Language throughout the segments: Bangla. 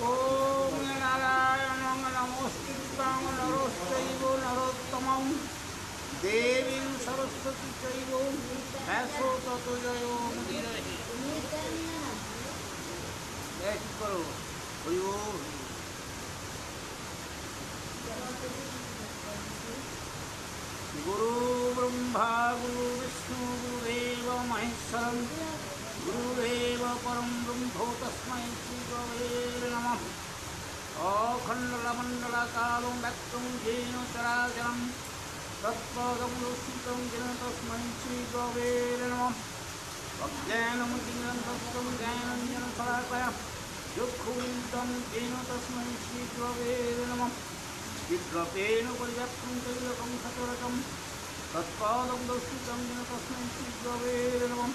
ওম নারায়ণং নমস্কৃত্যং নরশ্চৈব নরোত্তমং দেবীং সরস্বতী চৈব ব্যাসো ততো জয়মুদীরয়ে। ঠিক করো। হরি ওম। গুরু ব্রহ্মা গুরু বিষ্ণু গুরুদেব মহেশ্বরং গুরুদেব পরম ব্রহ্ম তস্मै শ্রী গুরবে নমঃ। অখণ্ডলমণ্ডলাকারং ব্যক্तं येन চরাচরং তৎপদং দর্শিतं येन তস্मै শ্রী গুরবে নমঃ। অজ্ঞানমতিমিরন্ধস্যং জ্ঞানাঞ্জনশলাকয়া চক্ষুरुन्मिलितं येन তস্मै শ্রী গুরবে নমঃ। বিপ্লবেন পরিব্যাপ্तं ত্রৈলোক্যং সচরাচরং তৎপদং দর্শিतं येन তস্मै শ্রী গুরবে নমঃ।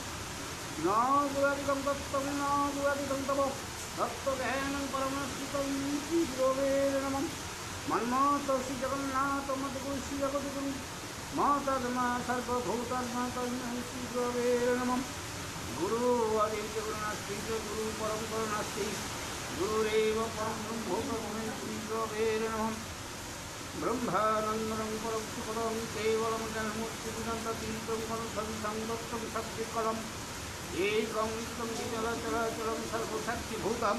ন গুরাদিকং তত্ত্বং ন গুরাদিকং তব তত্ত্বজ্ঞাनं পরমশ্রিतं শ্রী গুরবে নমঃ। মন্মথশ্রী জগন্নাথ মধুগুরু শ্রী জগদ্গুরু মাতাত্মা সর্বভূতাত্মা তস্मै শ্রী গুরবে নমঃ। গুরু আদিত্য গুরু নাস্তি গুরু পরম্পরা নাস্তি গুরুরেব পরম ব্রহ্ম তস্मै শ্রী গুরবে নমঃ। ব্রহ্মানন্দং পরম সুখদং কেবলং জ্ঞানমূর্তিবিদন্ততীর্থং পরমসংঘং দত্তং সত্যিকলম একং নিত্যং বিচলচরাচরং সর্বসাক্ষিভূতং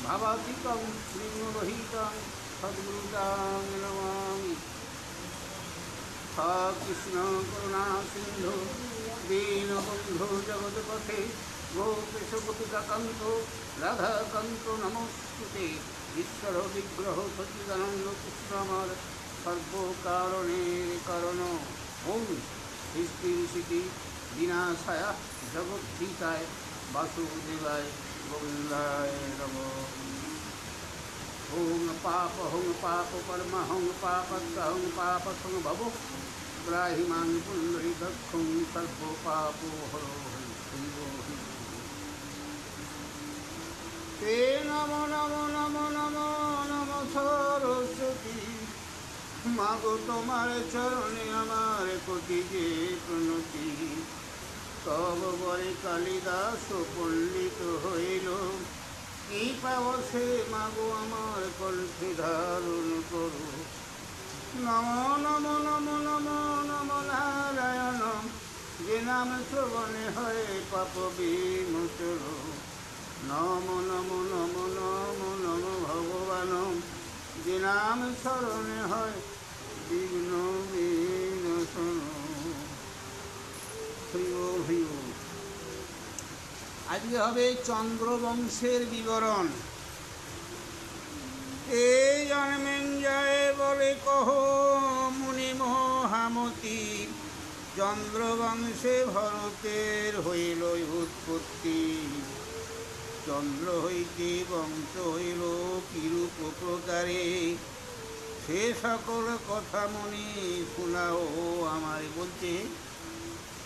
ভাবাতীতং শ্রীগুণরহিতং সদ্গুরুং নমামি। কৃষ্ণ করুণা সিন্ধু দীনবন্ধু জগৎপথে গোপেশ গোপিকাকান্ত রাধাকান্ত নমস্তুতে। ঈশ্বর বিগ্রহ সচ্চিদানন্দ কৃষ্ণ আমার সর্বকারণের কারণ। ওম সৃষ্টি ঋষিতি বিনাশায় জগদ্ধিতায় বাসুদেবায় গোবিন্দায় নমঃ। হং পাপ কর্ম হং পাপত্য হং পাপসং ভব ত্রাহিমাং পুণ্ডরীকক্ষং সর্বপাপো হরো তে নমো নমো নমো নমো নমো সরস্বতী। মাগো তোমার চরণে আমার কোটি যে প্রণতি। তব বরে কালিদাস পণ্ডিত হইল কৃপাবশে মাগো আমার কণ্ঠে ধারণ করো। নমো নমো নমো নমো নমো নারায়ণ যে নাম শ্রবণে হয় পাপ বিমোচন। নমো নমো নমো নমো নমো ভগবান যে নাম স্মরণে হয় বিঘ্ন বিনাশন। আজকে হবে চন্দ্রবংশের বিবরণ। এ জন্মেঞ্জয় বলে কহ মুনি মহামতি। চন্দ্রবংশে ভরতের হইল উৎপত্তি। চন্দ্র হইতে বংশ হইল কিরূপ প্রকারে সে সকল কথা মুনি শোনাও আমারে। বলছে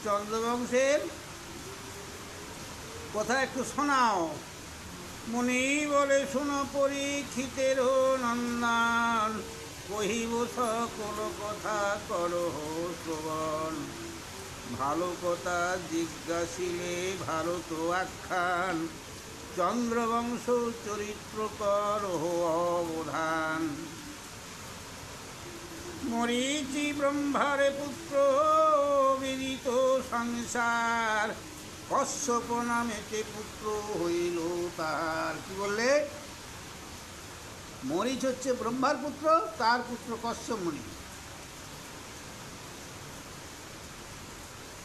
চন্দ্রবংশের কথা একটু শোনাও। মুনি বলে শোনো পরীক্ষিতের নন্দন কহিব সকল কথা করো শ্রবণ। ভালো কথা জিজ্ঞাসিলে ভারত আখ্যান চন্দ্রবংশ চরিত্র কর অবধান। মরীচি ব্রহ্মারে পুত্র বিদিত সংসার কশ্যপ নামেতে পুত্র হইল তার। কি বললে? মরীচ হচ্ছে ব্রহ্মার পুত্র, তার পুত্র কশ্যপ মুনি।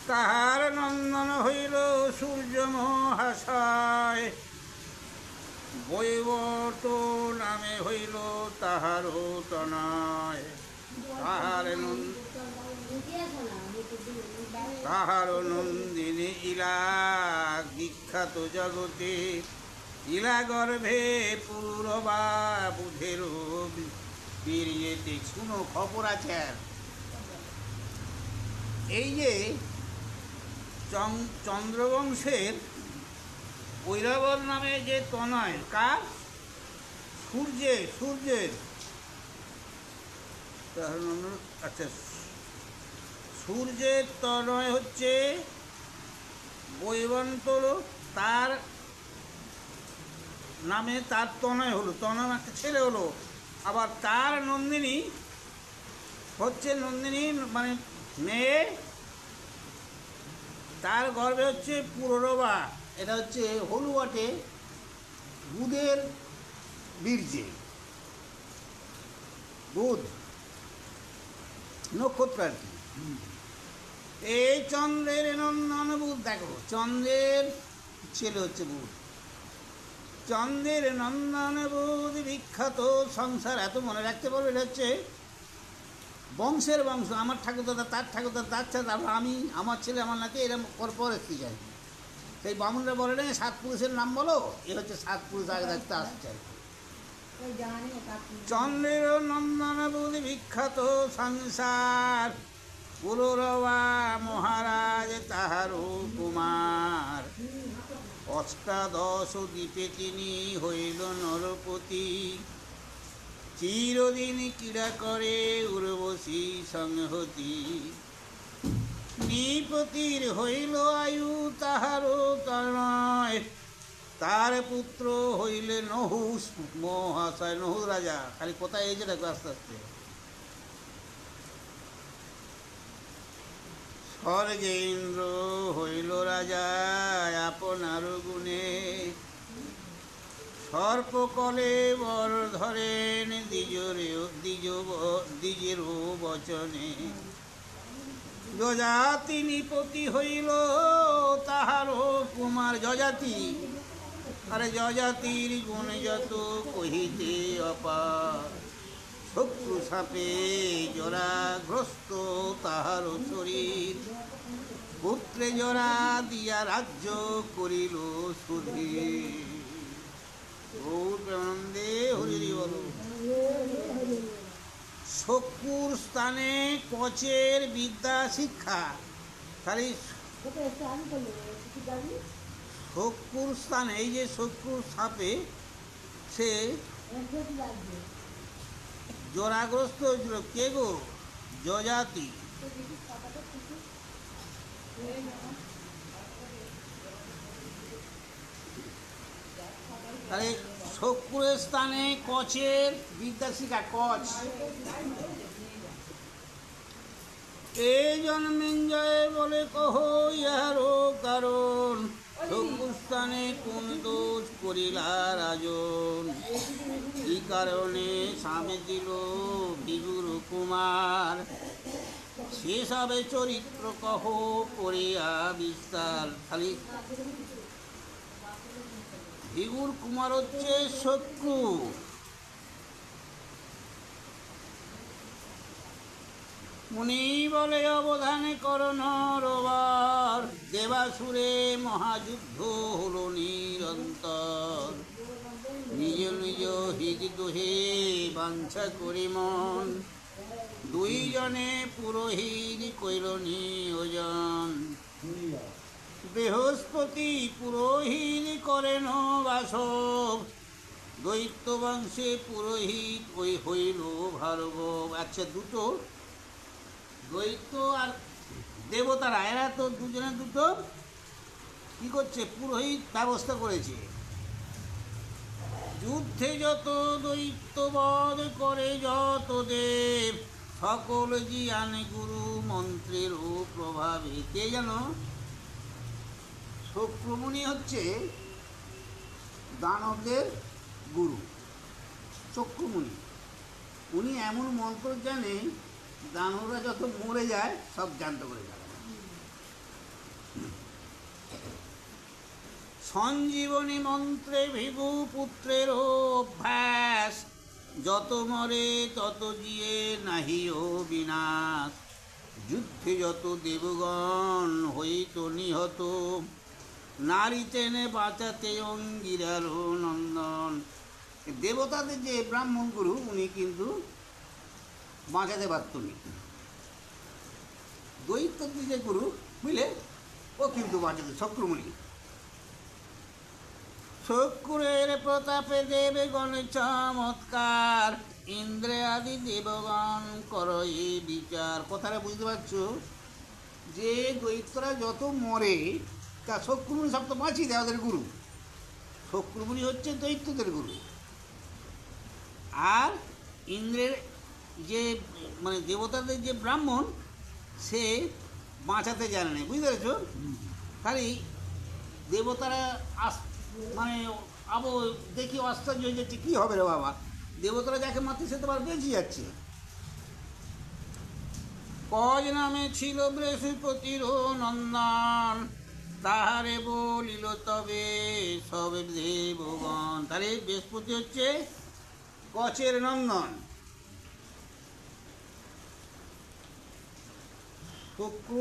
তাহার নন্দন হইল সূর্য মহাশয় বৈবর্ত নামে হইল তাহারও তনয়। তাহার নন্দিনী ইলা বিখ্যাত জগতে। ইলা গর্ভে পুরবা বুধের বীর্যেতে। শুনো খবর আছে। এই যে চন্দ্রবংশের ঐরাবত নামে যে তনয়, কার? সূর্যের। আচ্ছা, সূর্যের তনয় হচ্ছে বৈবন্তর। তার নামে তার তনয় হলো, তনয় একটা ছেলে হলো। আবার তার নন্দিনী হচ্ছে, নন্দিনী মানে মেয়ে, তার গর্ভে হচ্ছে পুররবা। এটা হচ্ছে হলুয়াটে বুধের বীর্যে, বুধ নক্ষত্র আর কি। এই চন্দ্রের নন্দন বুধ, দেখো চন্দ্রের ছেলে হচ্ছে বুধ। চন্দ্রের নন্দন বুধ বিখ্যাত সংসার, এত মনে রাখতে পারবে। এটা হচ্ছে বংশের বংশ, আমার ঠাকুরদাদা, তার ঠাকুরদাদা, তার ছেলে, তারপর আমি, আমার ছেলে, আমার নাতি, এরকম পর এসতে চাই। সেই বামুনরা বলে না 7 পুরুষের নাম বলো, এ হচ্ছে 7 পুরুষ আগে থাকতে আসছে। চন্দ্রের নন্দন বুধ বিখ্যাত সংসার, পুররবা মহারাজ তাহার কুমার। অষ্টাদশ দ্বীপে তিনি হইল নরপতি, চিরদিন ক্রীড়া করে উর্বশী সংহতি। নৃপতির হইল আয়ু তাহারও তনয়, তার পুত্র হইলে নহুষ মহাশয়, নহুষ রাজা। খালি কোথায় এই যে দেখো আস্তে আস্তে। স্বর্গেন্দ্র হইল রাজা আপনার গুণে, সর্পকলে বর ধরেন দ্বিজের বচনে। যজাতি নিপতি হইল তাহারও কুমার, যজাতি, আরে যজাতির গুণ যত কহিতে অপার। শত্রু সাপে জরাগ্রস্ত তাহার শরীর, পুত্রে জরা দিয়া রাজ্য করিল সুধীর। গৌর প্রেমানন্দে হরি বলো। শকুর স্থানে কচের বিদ্যা শিক্ষা, খালি শকুর স্থানে, এই যে শকুর সাপে সে জরাগ্রস্ত হয়েছিল। কে গো? যজাতি। তাহলে শকুরের স্থানে কচের বিদ্যা শিক্ষা, কচ। এই জন্মেঞ্জয় বলে কহ ইহারও কারণ, শকুর স্থানে কোন দোষ করিলা রাজন। এই কারণে স্বামী দিল ভিগুর কুমার, সেসবে চরিত্র কহ করিয়া বিস্তার। খালি ভিগুর কুমার হচ্ছে শত্রু। মুনি বলে অবধানে করণ রবার, দেবাসুরে মহাযুদ্ধ হল নিরন্তর। নিজ নিজ হিত দোহে বাঞ্ছা করি মন, দুইজনে পুরোহিত কইল নিয়োজন। বৃহস্পতি পুরোহিত করেন বাসব, দৈত্য বংশে পুরোহিত ওই হইল ভার্গব। আচ্ছা, দুটো দৈত্য আর দেবতারা, এরা তো দুজনে দুটো কি করছে, পুরোহিত ব্যবস্থা করেছে। যুদ্ধে যত দৈত্যবধ করে যত দেব, সকল জিয়ান গুরু মন্ত্রের প্রভাবে। কে জানো? শক্রমুনি হচ্ছে দানবদের গুরু, চক্রমুনি। উনি এমন মন্ত্র জানে, দানবরা যত মরে যায় সব জানত করে যায়। সঞ্জীবনী মন্ত্রে ভিগু পুত্রের অভ্যাস, যত মরে তত জিয়ে নাহিও বিনাশ। যুদ্ধে যত দেবগণ হইত নিহত, নারী টেনে বাঁচাতে অঙ্গিরার নন্দন। দেবতাদের যে ব্রাহ্মণ গুরু, উনি কিন্তু বাঁচাতে পারতনি। দৈত্যদের যে গুরু বুঝলে, ও কিন্তু বাঁচাতে, শক্রমুনি। শক্রের প্রতাপে দেবগণ চমৎকার, ইন্দ্রে আদি দেবগণ করই বিচার। কথাটা বুঝতে পারছো? যে দৈত্যরা যত মরে, তা শক্রমুনি সব তো বাঁচিয়ে দেয় ওদের গুরু। শুক্রমুনি হচ্ছে দৈত্যদের গুরু, আর ইন্দ্রের যে মানে দেবতাদের যে ব্রাহ্মণ, সে বাঁচাতে জানে না, বুঝতে পেরেছ? খালি দেবতারা মানে আবো দেখি আশ্চর্য হয়ে যাচ্ছে, কী হবে রে বাবা, দেবতারা যাকে মারতে সে তো আবার বেঁচে যাচ্ছে। কজ নামে ছিল বৃহস্পতির নন্দন, তাহারে বলিল তবে সব দেবগণ। তাহলে বৃহস্পতি হচ্ছে কচের নন্দন, শুক্র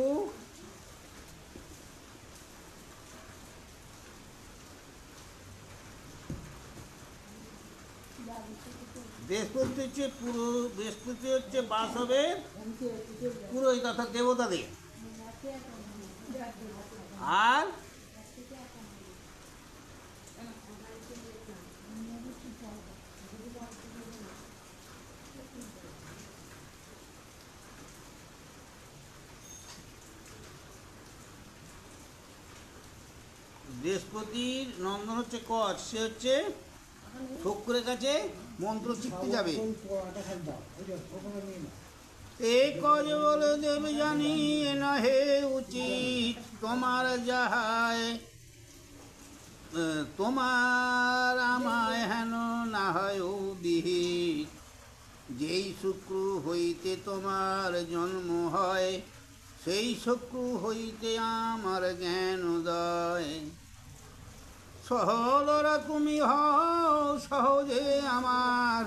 বৃহস্পতি হচ্ছে বৃহস্পতি হচ্ছে বাসবের পুরোহিত অর্থাৎ দেবতাদের, আর বৃহস্পতির নন্দন হচ্ছে কচ, সে হচ্ছে শুক্রের কাছে মন্ত্র শিখতে যাবে। এই কজ বলে দেব জানি নহে উচিত, তোমার যাহায় তোমার আমায় হেন না হয় বিহিত। যেই শুক্র হইতে তোমার জন্ম হয়, সেই শুক্র হইতে আমার জ্ঞান উদয়। সহদরা তুমি হও সহজে আমার,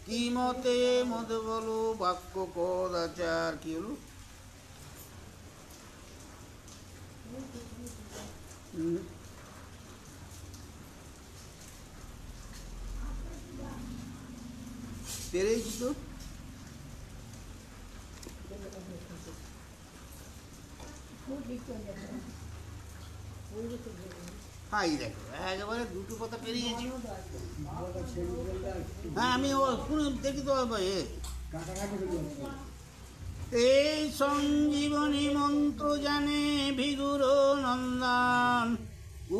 কি মতে মত বলো বাক্য কদাচার। কি হলো? পেরেছি তো। হ্যাঁ, এই দেখো একেবারে দুটো কথা পেরিয়েছি। হ্যাঁ, আমি ও শুনে দেখি তো এই সঞ্জীবনী মন্ত্র জানে ভিদুর নন্দন,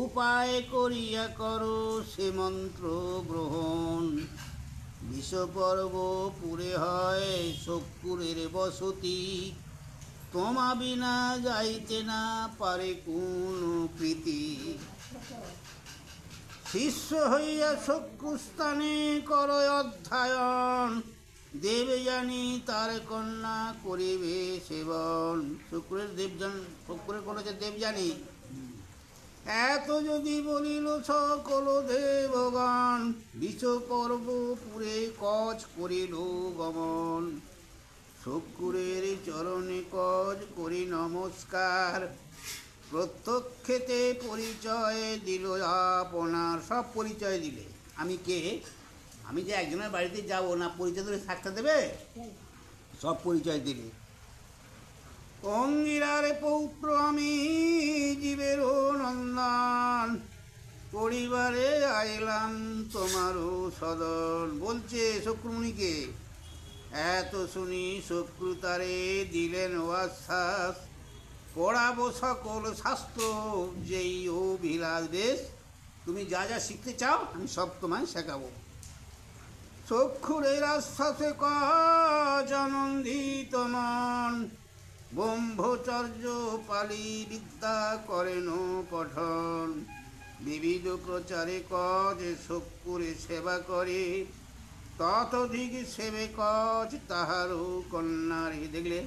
উপায় করিয়া করো সে মন্ত্র গ্রহণ। বিষপর্ব পুরে হয় শকুরের বসতি, তোমা বিনা যাইতে না পারে কোন প্রীতি। শিষ্য হইয়া শকুস্থানে কর অধ্যায়ন, দেবে জানি তার কন্যা করিবে সেবন। শুক্রের দেবযান, শুক্রের কন্যা যে দেবযানী, এত যদি বলিল সকল দেবগণ, বিষ পর্ব পুরে কচ করিল গমন। শুক্রের চরণে কজ করি নমস্কার, প্রত্যক্ষেতে পরিচয় দিল আপনার। সব পরিচয় দিলে, আমি কে, আমি যে একজনের বাড়িতে যাব না, পরিচয় ধরে থাকতে দেবে, সব পরিচয় দিলে। অঙ্গিরার পৌত্র আমি জীবেরও নন্দন, পরিবারে আইলাম তোমারও সদন। বলছে শুক্রমুনিকে, এত শুনি শুক্র তারে দিলেন আশ্বাস, পড়াবো সকল শাস্ত্র যেই অভিলাষ। বেশ, তুমি যা যা শিখতে চাও আমি সব তোমায় শেখাবো। চক্ষুরের আশ্বাসে কাজ আনন্দিত মন, ব্রহ্মচর্য পালি বিদ্যা করেন পঠন। বিবিধ প্রচারে কজ শুক্রে সেবা করে, ততধিক সেবে কজ তাহারও কন্যারে। দেখলে,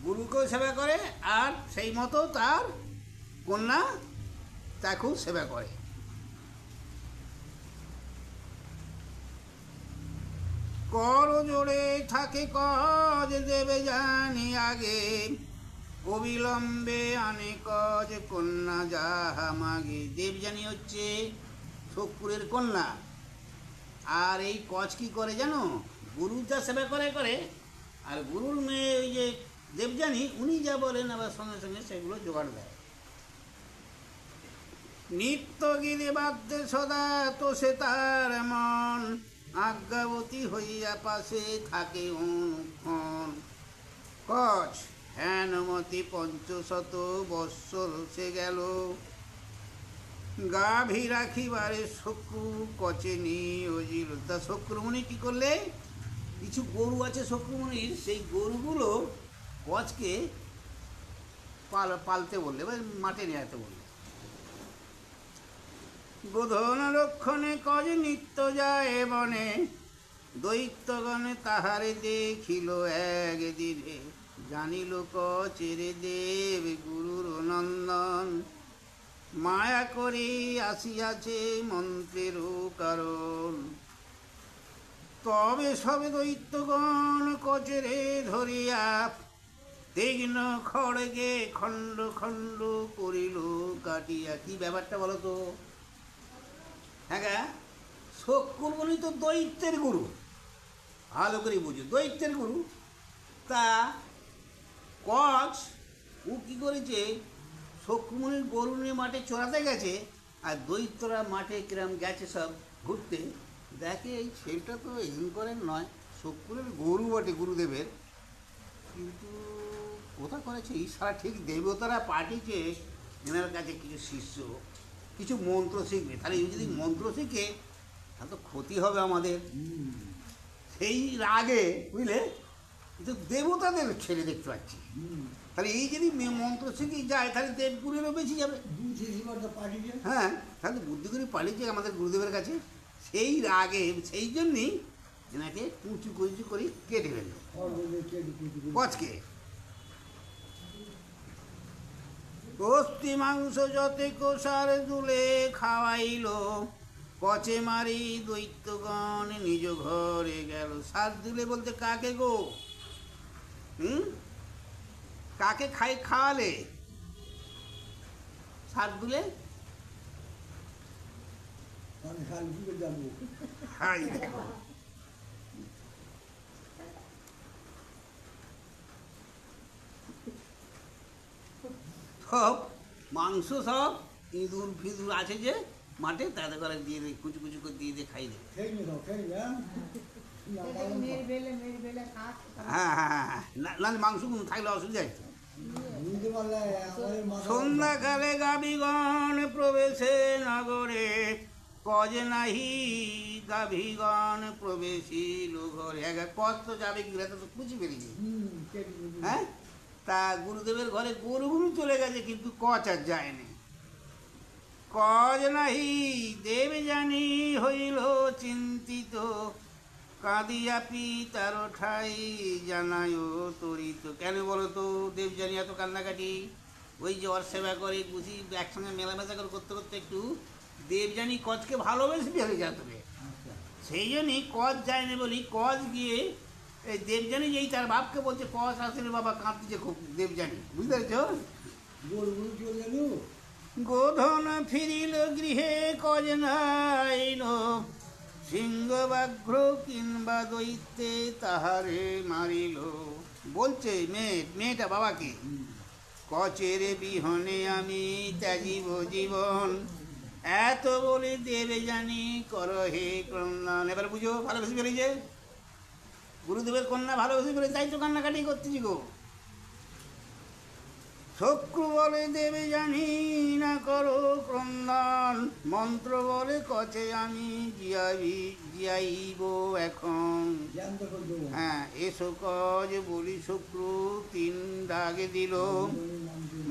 গুরুকেও সেবা করে আর সেই মতো তার কন্যা তাকেও সেবা করে। কর জোড়ে থাকে কজ দেবে জানি আগে, অবিলম্বে আনে কজ কন্যা যাহা মাগে। দেবযানী হচ্ছে শুক্রের কন্যা, আর এই কজ কি করে জানো, গুরু যা সেবা করে করে, আর গুরুর মেয়ে ওই যে দেবযানী, উনি যা বলেন আবার সঙ্গে সঙ্গে সেগুলো জোগাড় দেয়। নিত্য গিরে বাদ্যে সদা তো সে তার মন, আজ্ঞাবতী হইয়া পাশে থাকে অনুক্ষণ। কচ হেনমতি ৫০০ বৎসর সে গেল, গাভী রাখিবারে শক্রু কচে নিয়োজিল। তা শক্রমণি কী করলে, কিছু গরু আছে শক্রমণির, সেই গরুগুলো কচকে পালতে বললে বা মাঠে নিয়ে যেতে বললে। গোধন রক্ষণে কজ নিত্য যায় বনে, দৈত্যগণে তাহারে দেখিল একদিনে, জানিল কচেরে দেব গুরুর নন্দন, মায়া করে আসিয়াছে মন্ত্রেরও কারণ। তবে সবে দৈত্যগণ কচেরে ধরিয়া, তীক্ষ্ণ খড়গে খণ্ড খণ্ড করিল কাটিয়া। কি ব্যাপারটা বলো তো? হ্যাঁ, শক্রমণি তো দৈত্যের গুরু, ভালো করে বুঝো, দৈত্যের গুরু। তা কচ ও কী করেছে, শক্রমণির গরু নিয়ে মাঠে চড়াতে গেছে, আর দৈত্যরা মাঠে কিরম গেছে সব ঘুরতে, দেখে এই ছেলেটা তো হিমকরের নয়, শক্রমণির গরু বটে গুরুদেবের, কিন্তু কোথা করেছে ঈশ্বর, ঠিক দেবতারা পাঠিয়েছে এনার কাছে কিছু শিষ্য, কিছু মন্ত্র শিখবে। তাহলে এই যদি মন্ত্র শিখে তাহলে তো ক্ষতি হবে আমাদের। সেই রাগে বুঝলে, কিন্তু দেবতাদের ছেলে দেখতে পাচ্ছি, তাহলে এই যদি মন্ত্র শিখে যায় তাহলে দেবগুরুরও বেশি যাবে। হ্যাঁ, তাহলে বুদ্ধি করে পালিয়েছে আমাদের গুরুদেবের কাছে, সেই রাগে, সেই জন্যই এনাকে কুচু কুচু করে কেটে ফেলল কচকে। অস্থি মাংস যতে কোষার দুলে খাওয়াইল, কচে মারি দৈত্যগণ নিজ ঘরে গেল। সার দুলে বলতে কাকে গো? কাকে খাওয়ালে সার দুলে? সব মাংস, সব ইঁদুর ফিঁদুর আছে যে মাঠে, তাদের করে দিয়ে দেয়, কুচু কুচু করে দিয়ে দিয়ে খাই দেবে। হ্যাঁ হ্যাঁ হ্যাঁ, না মাংসগুলো থাকলে অসুবিধা আছে। সন্ধ্যাকালে গাভীগণ প্রবেশে নগরে, কজ নাহি গাভীগণ প্রবেশিল ঘরে। কজ তো যাবে কি, তো কুচি বেরিয়ে। হ্যাঁ, তা গুরুদেবের ঘরে গরুগুলো চলে গেছে, কিন্তু কচ আর যায়নি। কজ নাহি দেব জানি হইল চিন্তিত, কাঁদিয়া পিতার ঠাই জানায় তরিত। কেন বলো তো দেবজানি এত কান্নাকাটি? ওই যে ওর সেবা করে বুঝি একসঙ্গে মেলামেশা করে করতে করতে একটু দেবজানি কচকে ভালোবেসে ফেলে যাবে, সেই জন্যই কচ যায়নি বলি কচ গিয়ে এই দেবজানি যেই তার বাপকে বলছে কচ আসলে বাবা কাঁদতেছে খুব দেবজানি, বুঝতে পেরেছ? গোধন ফিরিল গৃহে কজ নাইল, সিংহ ব্যাঘ্র কিংবা দৈত্যে তাহারে মারিল। বলছে মেয়েটা বাবাকে, কচের বিহনে আমি ত্যাজিব জীবন, এত বলে দেবে জানি কর হে কন্যান। এবার বুঝো, ভালোবেসে ফেলেছে গুরুদেবের কন্যা, ভালোবেসে ফেলে, তাই তো কান্নাকাটি করতেছি গো। শক্রু বলে দেবে জানি না করো ক্রন্দন, মন্ত্র বলে কচে আমি জিয়াইব এখন। হ্যাঁ, এসো কজ বলি শক্রু তিন ডাকে দিল,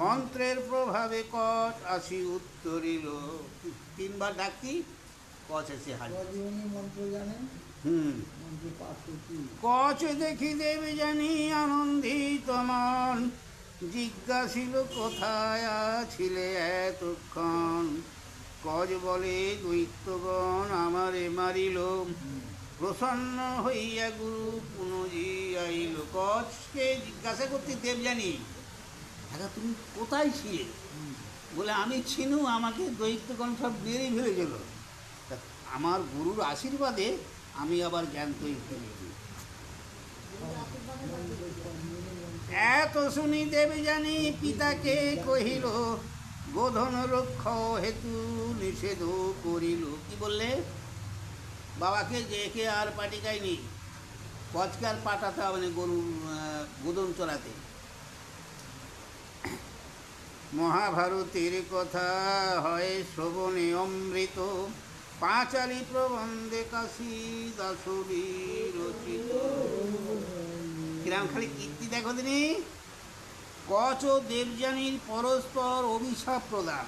মন্ত্রের প্রভাবে কচ আসি উত্তরিল। তিনবার ডাকতি কচ এসে হাজির। কচ দেখি দেবে জানি আনন্দিত মন, জিজ্ঞাসিল কোথায় ছিলে এতক্ষণ। কজ বলে দৈত্যগণ আমারে মারিল, প্রসন্ন হইয়া গুরু পুনজি আইল। কচকে জিজ্ঞাসা করতে দেবজানি, দাদা তুমি কোথায় ছিলে? বলে আমি ছিনু, আমাকে দৈত্যগণ সব মেরে ফেলেছিল, আমার গুরুর আশীর্বাদে আমি আবার জ্ঞান তৈরি করে। এত শুনি দেবে জানি পিতাকে কহিল, গোধন রক্ষ হেতু নিষেধ করিল। কি বললে? বাবাকে যে একে আর পাটিকায়নি, কচকে আর পাঠাতে হবে না গরু গোধন চড়াতে। মহাভারতের কথা হয় শ্রবণে অমৃত, পাঁচালী প্রবন্ধে কাশী দাসবী রচিত। কিরাম খালি কীর্তি দেখো তিনি। কচ ও দেবযানীর পরস্পর অভিশাপ প্রদান।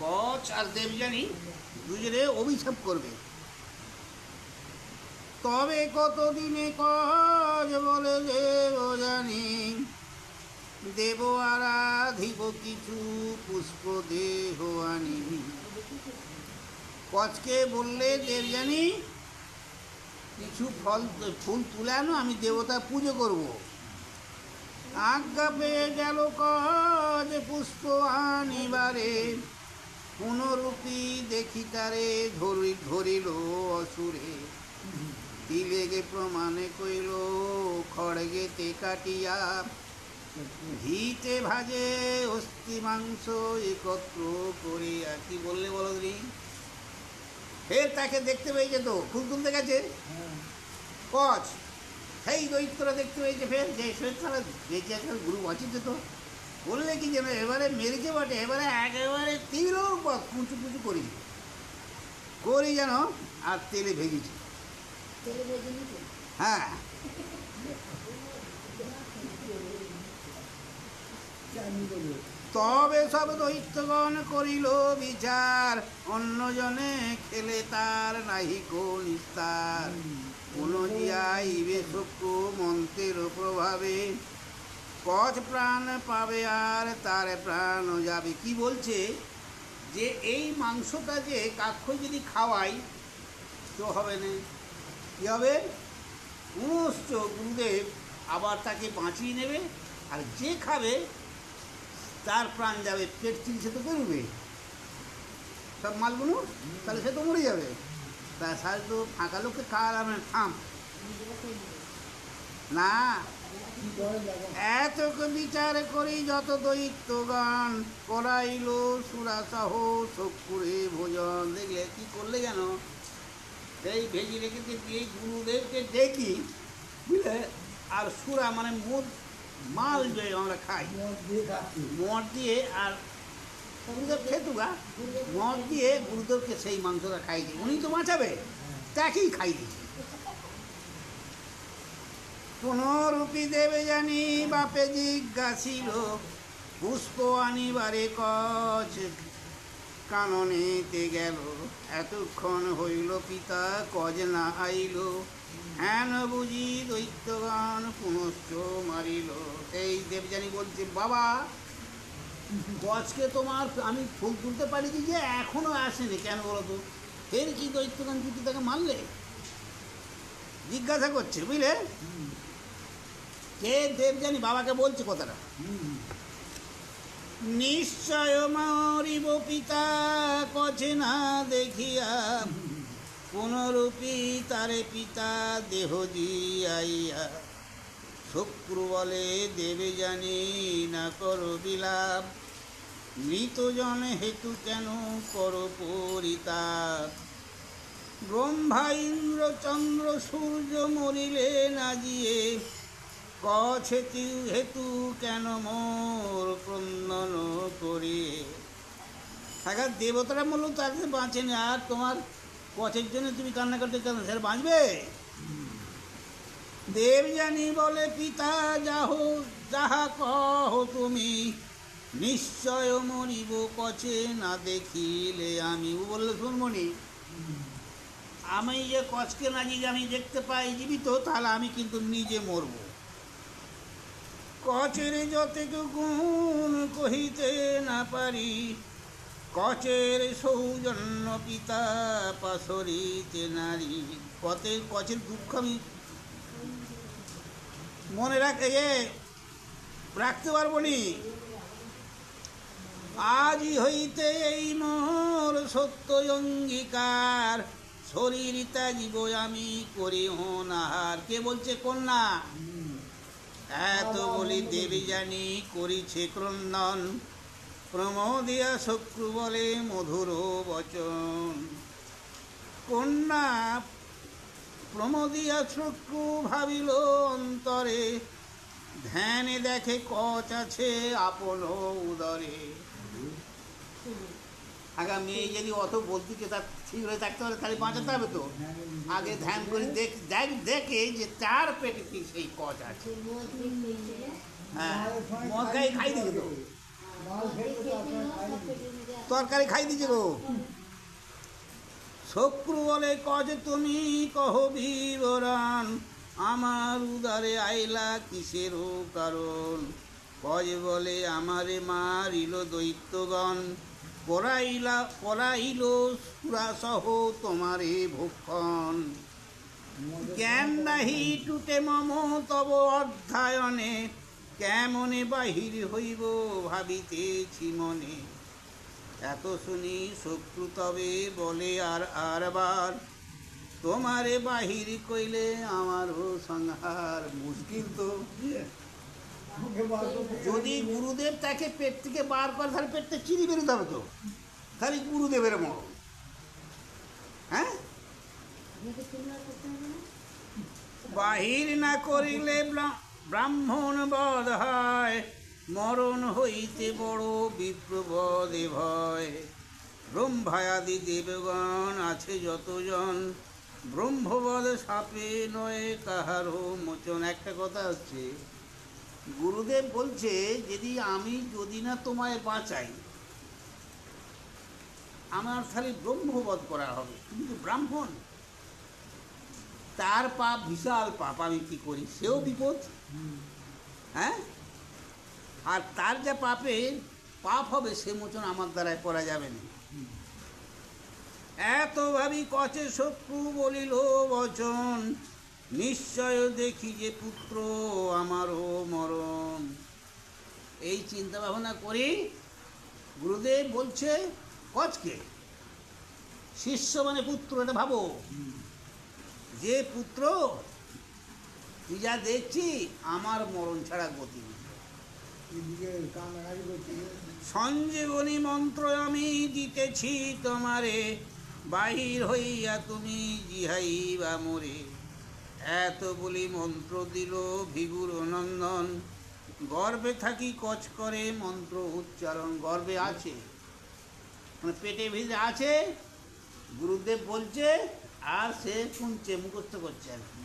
কচ আর দেবযানী দুজনে অভিশাপ করবে। তবে কতদিনে কচ বলে দেবযানী, দেব আরাধিব কিছু পুষ্প দেহ আনি। কচকে বললে দেবযানী, কিছু ফুল তুলে আনো, আমি দেবতা পুজো করব। আজ্ঞা পেয়ে গেল কচ পুষ্প আনিবারে, পুনরূপী দেখি তারে ধরিল অসুরে। তিলেগে প্রমাণে কইল খড়গেতে কাটিয়া, ঘিতে ভাজে অস্থি মাংস একত্র করিয়া। কি বললে বলো দিনি? ফের তাকে দেখতে পেয়ে যেত, ফুল তুলতে গেছে কচ, সেই দৈত্যরা দেখতে পেয়েছে ফের, যে তারা বেঁচে আজকাল গুরু বাঁচিত তো, বললে কি যেন এবারে মেরেছে বটে, এবারে একেবারে তীর কুচু কুচু করি যেন, আর তেলে ভেজেছে। হ্যাঁ, তবে সব দৈত্যগণ করিল বিচার, অন্যজনে খেলে তার নাহিক নিস্তার। কোন জিয়াইবে শক্র মন্ত্রের প্রভাবে, কচ প্রাণ পাবে আর তার প্রাণ যাবে। কি বলছে যে এই মাংসটা যে কাক্ষই যদি খাওয়াই তো হবে না, কী হবে? পুনশ্চ গুরুদেব আবার তাকে বাঁচিয়ে নেবে, আর যে খাবে তার প্রাণ যাবে। পেট চিকিৎসা তো করবে সব মালগুলো, তাহলে সে তো মরে যাবে। তা সাথে তো ফাঁকা লোককে খাওয়ালাম থাম না। এত বিচার করি যত দৈত্যগণ, করাইল সুরাসহ শকুরে ভোজন। দেখলে কি করলে যেন, সেই ভেজি রেখেছে দিয়ে গুরুদেবকে দেখি বুঝলে, আর সুরা মানে মদ মাল যে আমরা খাই, মদ দিয়ে, আর গুরুদেব খেতুগা মদ দিয়ে গুরুদেবকে সেই মাংসটা খাই দিই, উনি তো বাঁচাবে, তাকেই খাই দিই। পুনরূপী দেবে জানি বাপে জিজ্ঞাসিল, পুষ্প আনিবারে কচ কাননেতে গেল। এতক্ষণ হইল পিতা কজ না আইল, হেন বুঝি দৈত্যগণ পুনশ্চ মারিল। এই দেবযানী বলছে, বাবা কচকে তোমার আমি ফুল তুলতে পারি যে এখনো আসেনি কেন বলো তো? ফের কি দৈত্যগণ যদি তাকে মারলে? জিজ্ঞাসা করছে বুঝলে, কে দেবযানী বাবাকে বলছে কথাটা। নিশ্চয় মরিব পিতা কছে না দেখিয়া, পুনরূপী তারে পিতা দেহ জিয়াইয়া। শক্র বলে দেবে জানি না করো বিলাপ, মৃতজন হেতু কেন করো পরিতাপ। ব্রহ্মা ইন্দ্র চন্দ্র সূর্য মরিলে না জিয়ে, কচ হেতু কেন মোর ক্রন্দন করি। হ্যাঁ, দেবতারা মূল্য তাকে বাঁচেনি, আর তোমার কচের জন্য তুমি কান্না করতে কেন? সেটা বাঁচবে? দেবযানী বলে, পিতা যাহা কহ তুমি, নিশ্চয় মরিব কচে না দেখিলে আমি। ও বললে, শুনমনি আমি যে কচকে না যদি আমি দেখতে পাই জীবিত, তাহলে আমি কিন্তু নিজে মরব। কচের যতেক গুণ কহিতে না পারি, কচের সৌজন্য পিতা পাশরিতে নারী। কচের দুঃখ আমি মনে রাখতে পারবো নি। আজই হইতে এই মোর সত্য অঙ্গীকার, শরীর ত্যাজিব আমি করি অনাহার। কে বলছে? কন্যা। এত বলি দেবযানী করিছে ক্রন্দন, প্রমোদিয়া শক্র বলে মধুর বচন। কন্যা প্রমোদিয়া শক্র ভাবিল অন্তরে, ধ্যানে দেখে কচ আছে আপন উদরে। আগামী এই যদি অত বলতে তার ঠিক হয়ে থাকতে পারে তাহলে বাঁচাতে হবে তো। আগে ধ্যান করে দেখে যে তার পেটে কি সেই কচ আছে। হ্যাঁ, মদ খাই দিয়েছে তো, তরকারি খাই দিয়েছে গো। শক্রু বলে কচ তুমি কহ বিবরণ, আমার উদারে আইলা কিসেরও কারণ। কজ বলে আমারে মারিল দৈত্যগণ, পরাইল সুরাসহ তোমারে ভক্ষণ। জ্ঞান নাহি টুটে মম তব অধ্যায়নে, কেমনে বাহির হইব ভাবিতেছি মনে। এত শুনি শক্রু তবে বলে আরবার, তোমারে বাহির কইলে আমারও সংহার। মুশকিল তো, যদি গুরুদেব তাকে পেট থেকে বার করে তাহলে পেটটা চিনি বেরোতে হবে তো, তাহলে গুরুদেবের মরণ। হ্যাঁ, বাহির না করিলে ব্রাহ্মণ বধ হয়, মরণ হইতে বড় বিপ্রবদে ভয়। ব্রহ্মায়াদি দেবগণ আছে যতজন, ব্রহ্মবধ সাপে নয় কাহারও মোচন। একটা কথা হচ্ছে, গুরুদেব বলছে যদি না তোমায় বাঁচাই, আমার খালি ব্রহ্মবধ করা হবে। কিন্তু ব্রাহ্মণ, তার পাপ বিশাল পাপ, আমি কি করি, সেও বিপদ। হ্যাঁ, আর তার যা পাপ হবে সে মোচন আমার দ্বারায় করা যাবে না। এত ভাবি কচে শত্রু বলিল বচন, নিশ্চয় দেখি যে পুত্র আমারও মরণ। এই চিন্তা ভাবনা করি গুরুদেব বলছে কচকে, শিষ্য মানে পুত্র, এটা ভাবো যে পুত্র তুই যা দেখছি আমার মরণ ছাড়া গতি নেই। সঞ্জীবনী মন্ত্র আমি দিতেছি তোমারে, বাহির হইয়া তুমি জিহাইবা মোরে। এত বলি মন্ত্র দিল ভিগুর নন্দন, গর্বে থাকি কচ করে মন্ত্র উচ্চারণ। গর্বে আছে মানে পেটে ভিতরে আছে, গুরুদেব বলছে আর সে শুনছে, মুখস্থ করছে আর কি।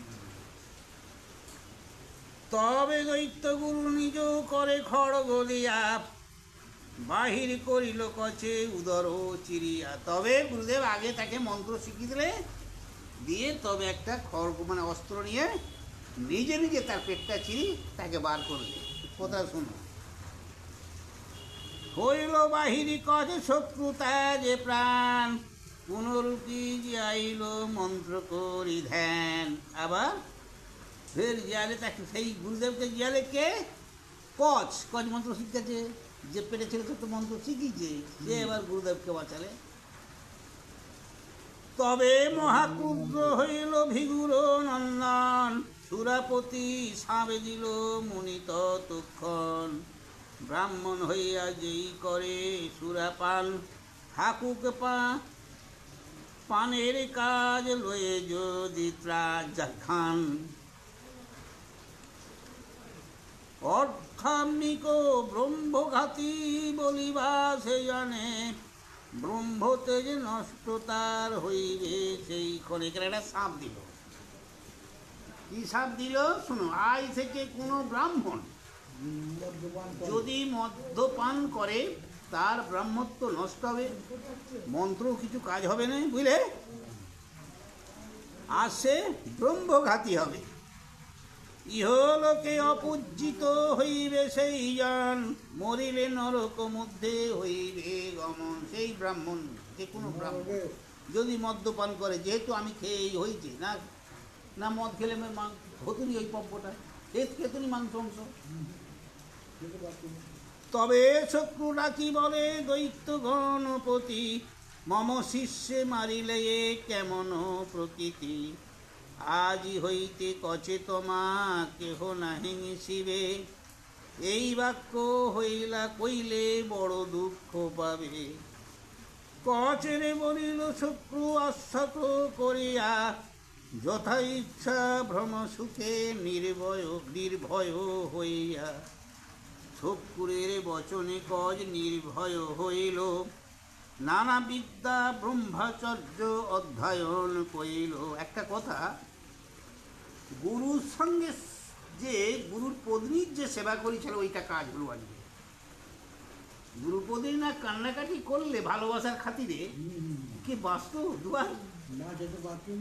তবে দৈত্য গুরু নিজ করে খড়গ দিয়া, বাহির করিল কচে উদর চিরিয়া। তবে গুরুদেব আগে তাকে মন্ত্র শিখিয়ে দিয়ে তবে একটা খড়গ মানে অস্ত্র নিয়ে নিজে নিজে তার পেটটা চিরি তাকে বার করলে। কথা শুনো, হইল বাহিরি কচে শত্রুতা যে প্রাণ, পুনরূপী যাইল মন্ত্র করি ধ্যান। আবার ফের জিয়ালে তাকে, সেই গুরুদেবকে জিয়ালে কে? কচ মন্ত্র শিখেছে, যে পেটে ছেলে তো মন্ত্র শিখিয়েছে, সে এবার গুরুদেবকে বাঁচালে। তবে মহাক্রুদ্র হইল ভিগুর নন্দন, সুরাপতি সাবে দিল মুনি ততক্ষণ। ব্রাহ্মণ হইয়া যেই করে সুরাপান, থাকুক পানের কাজ লয়ে যদি ত্রাজ খান। অর্থাম্মিক ব্রহ্মঘাতী বলিবা সে জানে, ব্রহ্মতেজ নষ্ট তার হইবে সেই ক্ষণে। এখানে একটা সাপ দিল। কি সাপ দিল শোনো, আজ থেকে কোনো ব্রাহ্মণ যদি মদ্যপান করে তার ব্রাহ্মত্ব নষ্ট হবে, মন্ত্র কিছু কাজ হবে না, বুঝলে, আর সে ব্রহ্মঘাতী হবে। ইহলোকে অপূজিত হইবে সেই জন, মরিলে নরক মধ্যে হইবে গমন। সেই ব্রাহ্মণ, যে কোনো ব্রাহ্মণ যদি মদ্যপান করে, যেহেতু আমি খেয়ে হয়েছি না, না মদ খেলে হতুনি ওই পব্যটা, খেতুনি মাংস অংশ। তবে শত্রুরা কি বলে দৈত্য গণপতি, মম শিষ্যে মারিলে কেমন প্রকৃতি। আজি হইতে কচে তোমা কেহ নাহি শিবে, এই বাক্য হইলা কইলে বড় দুঃখ পাবে। কচেরে বলিল শত্রু আশ্বাত করিয়া, যথা ইচ্ছা ভ্রম সুখে নির্ভয় হইয়া ঠকুরের বচনে কজ নির্ভয় হইল, নানা বিদ্যা ব্রহ্মচর্য অধ্যয়ন কইল। একটা কথা, গুরুর সঙ্গে যে গুরুর পত্নীর যে সেবা করেছিল ওইটা কাজ হলো আজকে। গুরু পত্নী না কান্নাকাটি করলে ভালোবাসার খাতিরে কি বাস্তব দুয়ার না যেতে পারছি।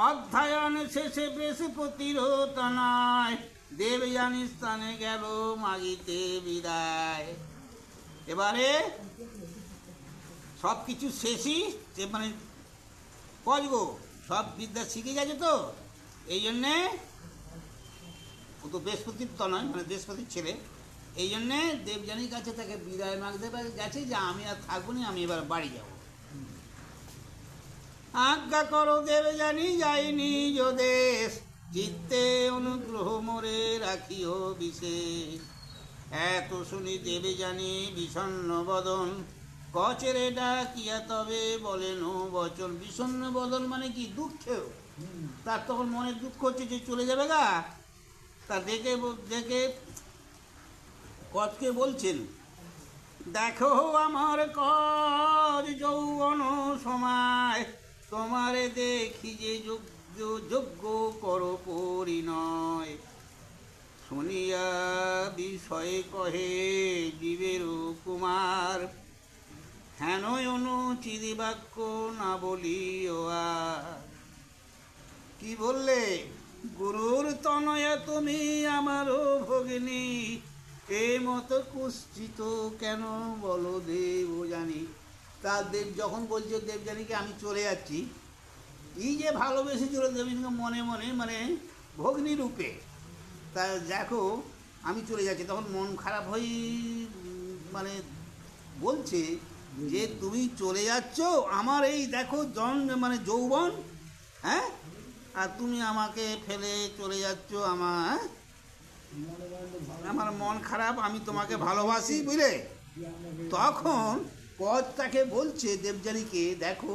অধ্যয়ন শেষে বৃহস্পতির তনয় দেবযানী স্থানে গেল মাগিতে বিদায়। এবারে সব কিছু শেষই যে মানে কজগো সব বিদ্যা শিখে গেছে, তো এই জন্যে ও তো বৃহস্পতির তনয় মানে বৃহস্পতির ছেলে, এই জন্যে দেবযানীর কাছে তাকে বিদায় মাগতে গেছে যে আমি আর থাকবো না, আমি এবার বাড়ি যাব। আজ্ঞা করো দেবযানী যাই নিজ দেশ, চিত্তে অনুগ্রহ মোরে রাখিও বিশেষ। এত শুনি দেবযানী বিষণ্ণ বদন, কচেরে ডাকিয়া তবে বলেন বচন। বিষণ্ণ বদন মানে কি, দুঃখেও তার তখন মনে দুঃখ হচ্ছে যে চলে যাবে গা। তা দেখে দেখে কচকে বলছেন, দেখো আমার কজ যৌবন সময়, তোমারে দেখি যে যোগ্য করো পরিণয়। শুনিয়া বিষয়ে কহে জীবের কুমার, হেন অনুচিত বাক্য না বলিও আর। কি বললে, গুরুর তনয়া তুমি আমারও ভগিনী, এ মতো কুষ্ঠিত কেন বলো দেব জানি। তার দেব যখন বলছে দেবযানীকে আমি চলে যাচ্ছি, এই যে ভালোবেসেছিল দেবযানীকে মনে মনে মানে ভগ্নী রূপে, তা দেখো আমি চলে যাচ্ছি, তখন মন খারাপ হয়ে মানে বলছে যে তুমি চলে যাচ্ছ, আমার এই দেখো মানে যৌবন, হ্যাঁ, আর তুমি আমাকে ফেলে চলে যাচ্ছ, আমার মন খারাপ, আমি তোমাকে ভালোবাসি বুঝলে। তখন কজ তাকে বলছে দেবযানীকে, দেখো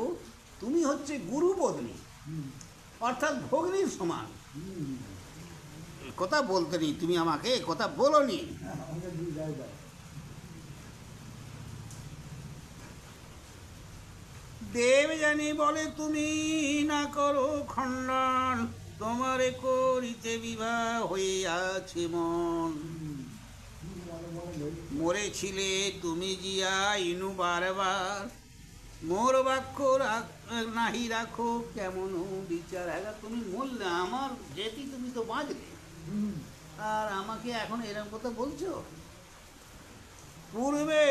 তুমি হচ্ছে গুরু পত্নী, অর্থাৎ ভগ্নীর সমান, কথা বলতে নি, তুমি আমাকে কথা বলো নি। দেবযানী বলে তুমি না করো খণ্ডন, তোমারে করিতে বিবাহ হইয়াছে মন। মরেছিলে তুমি জিয়া ইনু বারবার, মোর বাক্য নাহি রাখো কেমন বিচার। তুমি মরলে আমার যেটি তুমি তো বাঁচলে, আর আমাকে এখন এরকম কথা বলছো। পূর্বে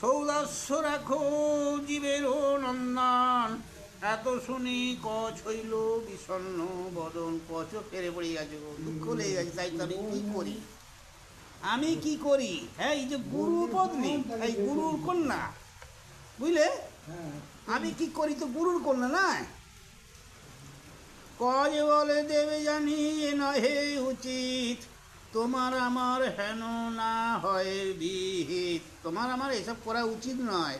সৌদাস্য রাখো জীবেরও নন্দন, এত শুনি কচ হইল বিষণ্ণ বদন। কচ ফেরে পড়ে গেছে, দুঃখ লেগে গেছে, তাই তো আমি কি করি, আমি কি করি। হ্যাঁ, এই যে গুরু পত্নী, এই গুরুর কন্যা বুঝলে, আমি কি করি, তো গুরুর কন্যা না। কজ বলে দেবযানী এ নহে উচিত, তোমার আমার হেন না হয় বিহিত। তোমার আমার এসব করা উচিত নয়।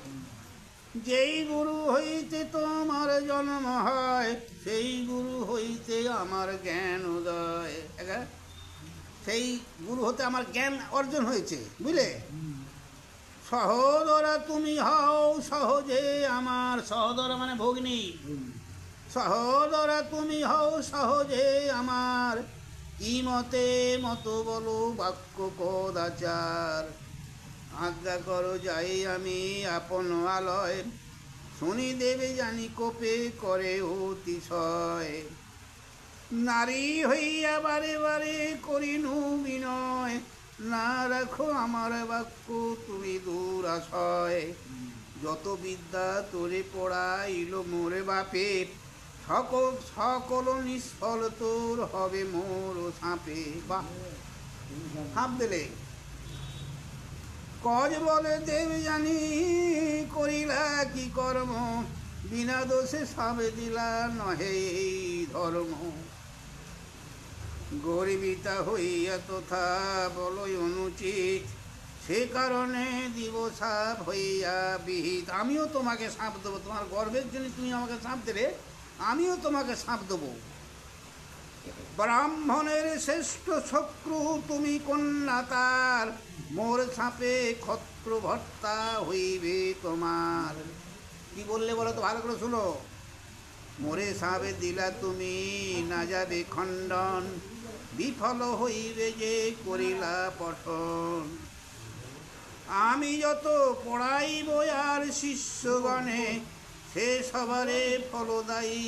যেই গুরু হইতে তোমার জন্ম হয়, সেই গুরু হইতে আমার জ্ঞান উদয়। সেই গুরু হতে আমার জ্ঞান অর্জন হয়েছে বুঝলে। সহোদরা তুমি হও সহজে আমার, সহোদরা মানে ভগ্নী, সহোদরা তুমি হও সহজে আমার, কি মতে মতো বলো বাক্য কদাচার। আজ্ঞা করো যাই আমি আপন আলয়, শুনি দেবযানী কোপে করে অতিশয়। নারী হইয়া বারে বারে করিনু বিনয়, না রাখো আমার বাক্য তুমি দুরাশয়। যত বিদ্যা তোরে পড়াইল মোরে বাপে, সকল নিষ্ফল তোর হবে মোর সাপে। বাহ, সাপ দিলে। কজ বলে দেবযানী করিলা কি কর্ম, বিনা দোষে সাবে দিলা নহে এই ধর্ম। গরিবিতা হইয়া তথা বলয় অনুচিত, সে কারণে দিব সাপ হইয়া বিহিত। আমিও তোমাকে সাপ দেবো, তোমার গর্বের জন্য তুমি আমাকে সাপ দিলে, আমিও তোমাকে শাপ দেবো। ব্রাহ্মণের শ্রেষ্ঠ শক্রু তুমি কন্যা তার, মোর সাপে ক্ষত্র ভর্তা হইবে তোমার। কি বললে বলো তো, ভালো করে শুনো। মোরে সাপে দিলা তুমি, না যাবে খণ্ডন, বিফল হইবে যে করিলা পঠন। আমি যত পড়াইব আর শিষ্যগণে, সে সবারে ফলদায়ী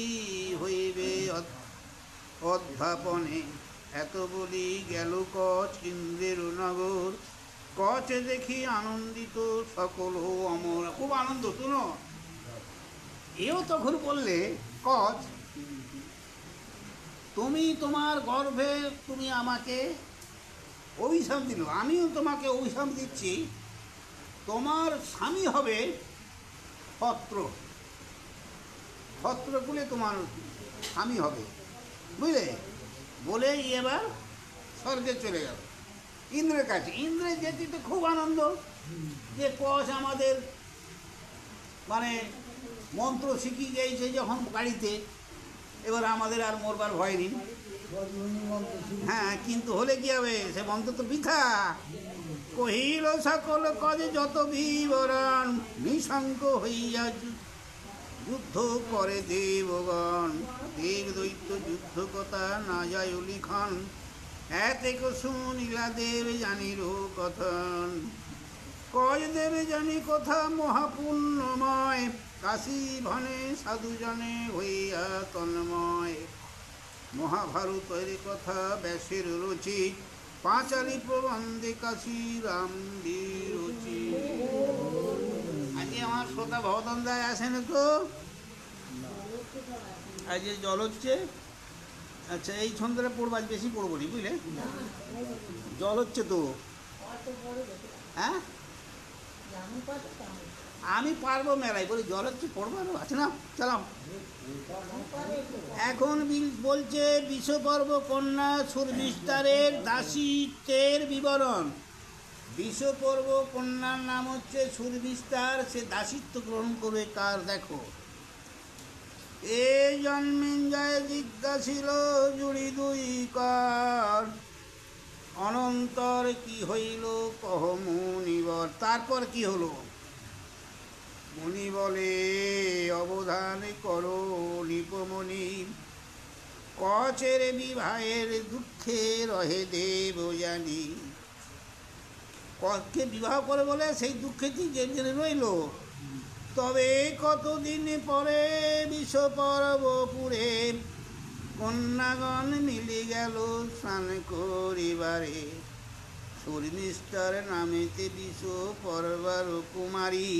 হইবে অধ্যাপনে। এত বলি গেল কচ ইন্দ্রের নগর, কচ দেখি আনন্দিত সকল অমর। খুব আনন্দ শুনো। এও তখন বললে, কচ তুমি তোমার গর্ভে তুমি আমাকে অভিশাপ দিল, আমিও তোমাকে অভিশাপ দিচ্ছি, তোমার স্বামী হবে ক্ষত্র, ক্ষত্রকুলে তোমার স্বামী হবে, বুঝলে। বলেই এবার স্বর্গে চলে গেল ইন্দ্রের কাছে। ইন্দ্রের যেতে তো খুব আনন্দ যে কচ আমাদের মানে মন্ত্র শিখিয়ে গিয়েছে যখন বাড়িতে, এবার আমাদের আর মরবার ভয় নেই। হ্যাঁ, কিন্তু হলে কি হবে, সে মন্ত্র তো বৃথা। কহিল সকল কাজে যত বিবরণ, নিঃসঙ্গ হইয়া যুদ্ধ করে দেবগণ। দেব দৈত্য যুদ্ধ কথা না যায় লিখন, এতেক শুনিলা দেব জানির কথন। কজ দেবে জানি কথা মহাপুণ্যময়, কাশী ভনে সাধুজনে হইয়া তন্ময়। মহাভারতের কথা ব্যাসের রচিত, পাঁচালী প্রবন্ধে কাশী রাম বিরচিত। আজকে আমার শ্রোতা ভবতন দায় আসেন তো, আজ জল হচ্ছে। আচ্ছা, এই ছন্দটা পড়বো, আজ বেশি পড়বো নি, বুঝলে। জল হচ্ছে তো, হ্যাঁ আমি পারবো মেলায়, বলি জল হচ্ছে পড়বো, আছে না, চালাম। এখন বলছে বিশ্বপর্ব কন্যা সুরবিস্তারের দাসিত্বের বিবরণ। বিশ্বপর্ব কন্যার নাম হচ্ছে সুরবিস্তার, সে দাসিত্ব গ্রহণ করবে কার, দেখো। এ জন্মিঞ্জয় জিজ্ঞাসিল জুড়ি দুই কর, অনন্তর কি হইল কহ মুনিবর। তারপর কি হলো, মুনি বলে অবধান করো নিপমণি, কচের বিবাহের দুঃখে রহে দেব জানি। কচকে বিবাহ করে বলে সেই দুঃখেটি যে জেনে রইল। তবে কতদিন পরে বিশ্বপর্বপুরে, কন্যাগণ মিলে গেল স্নান করিবারে। শর্মিষ্ঠার নামেতে বিশ্বপর্বার কুমারী,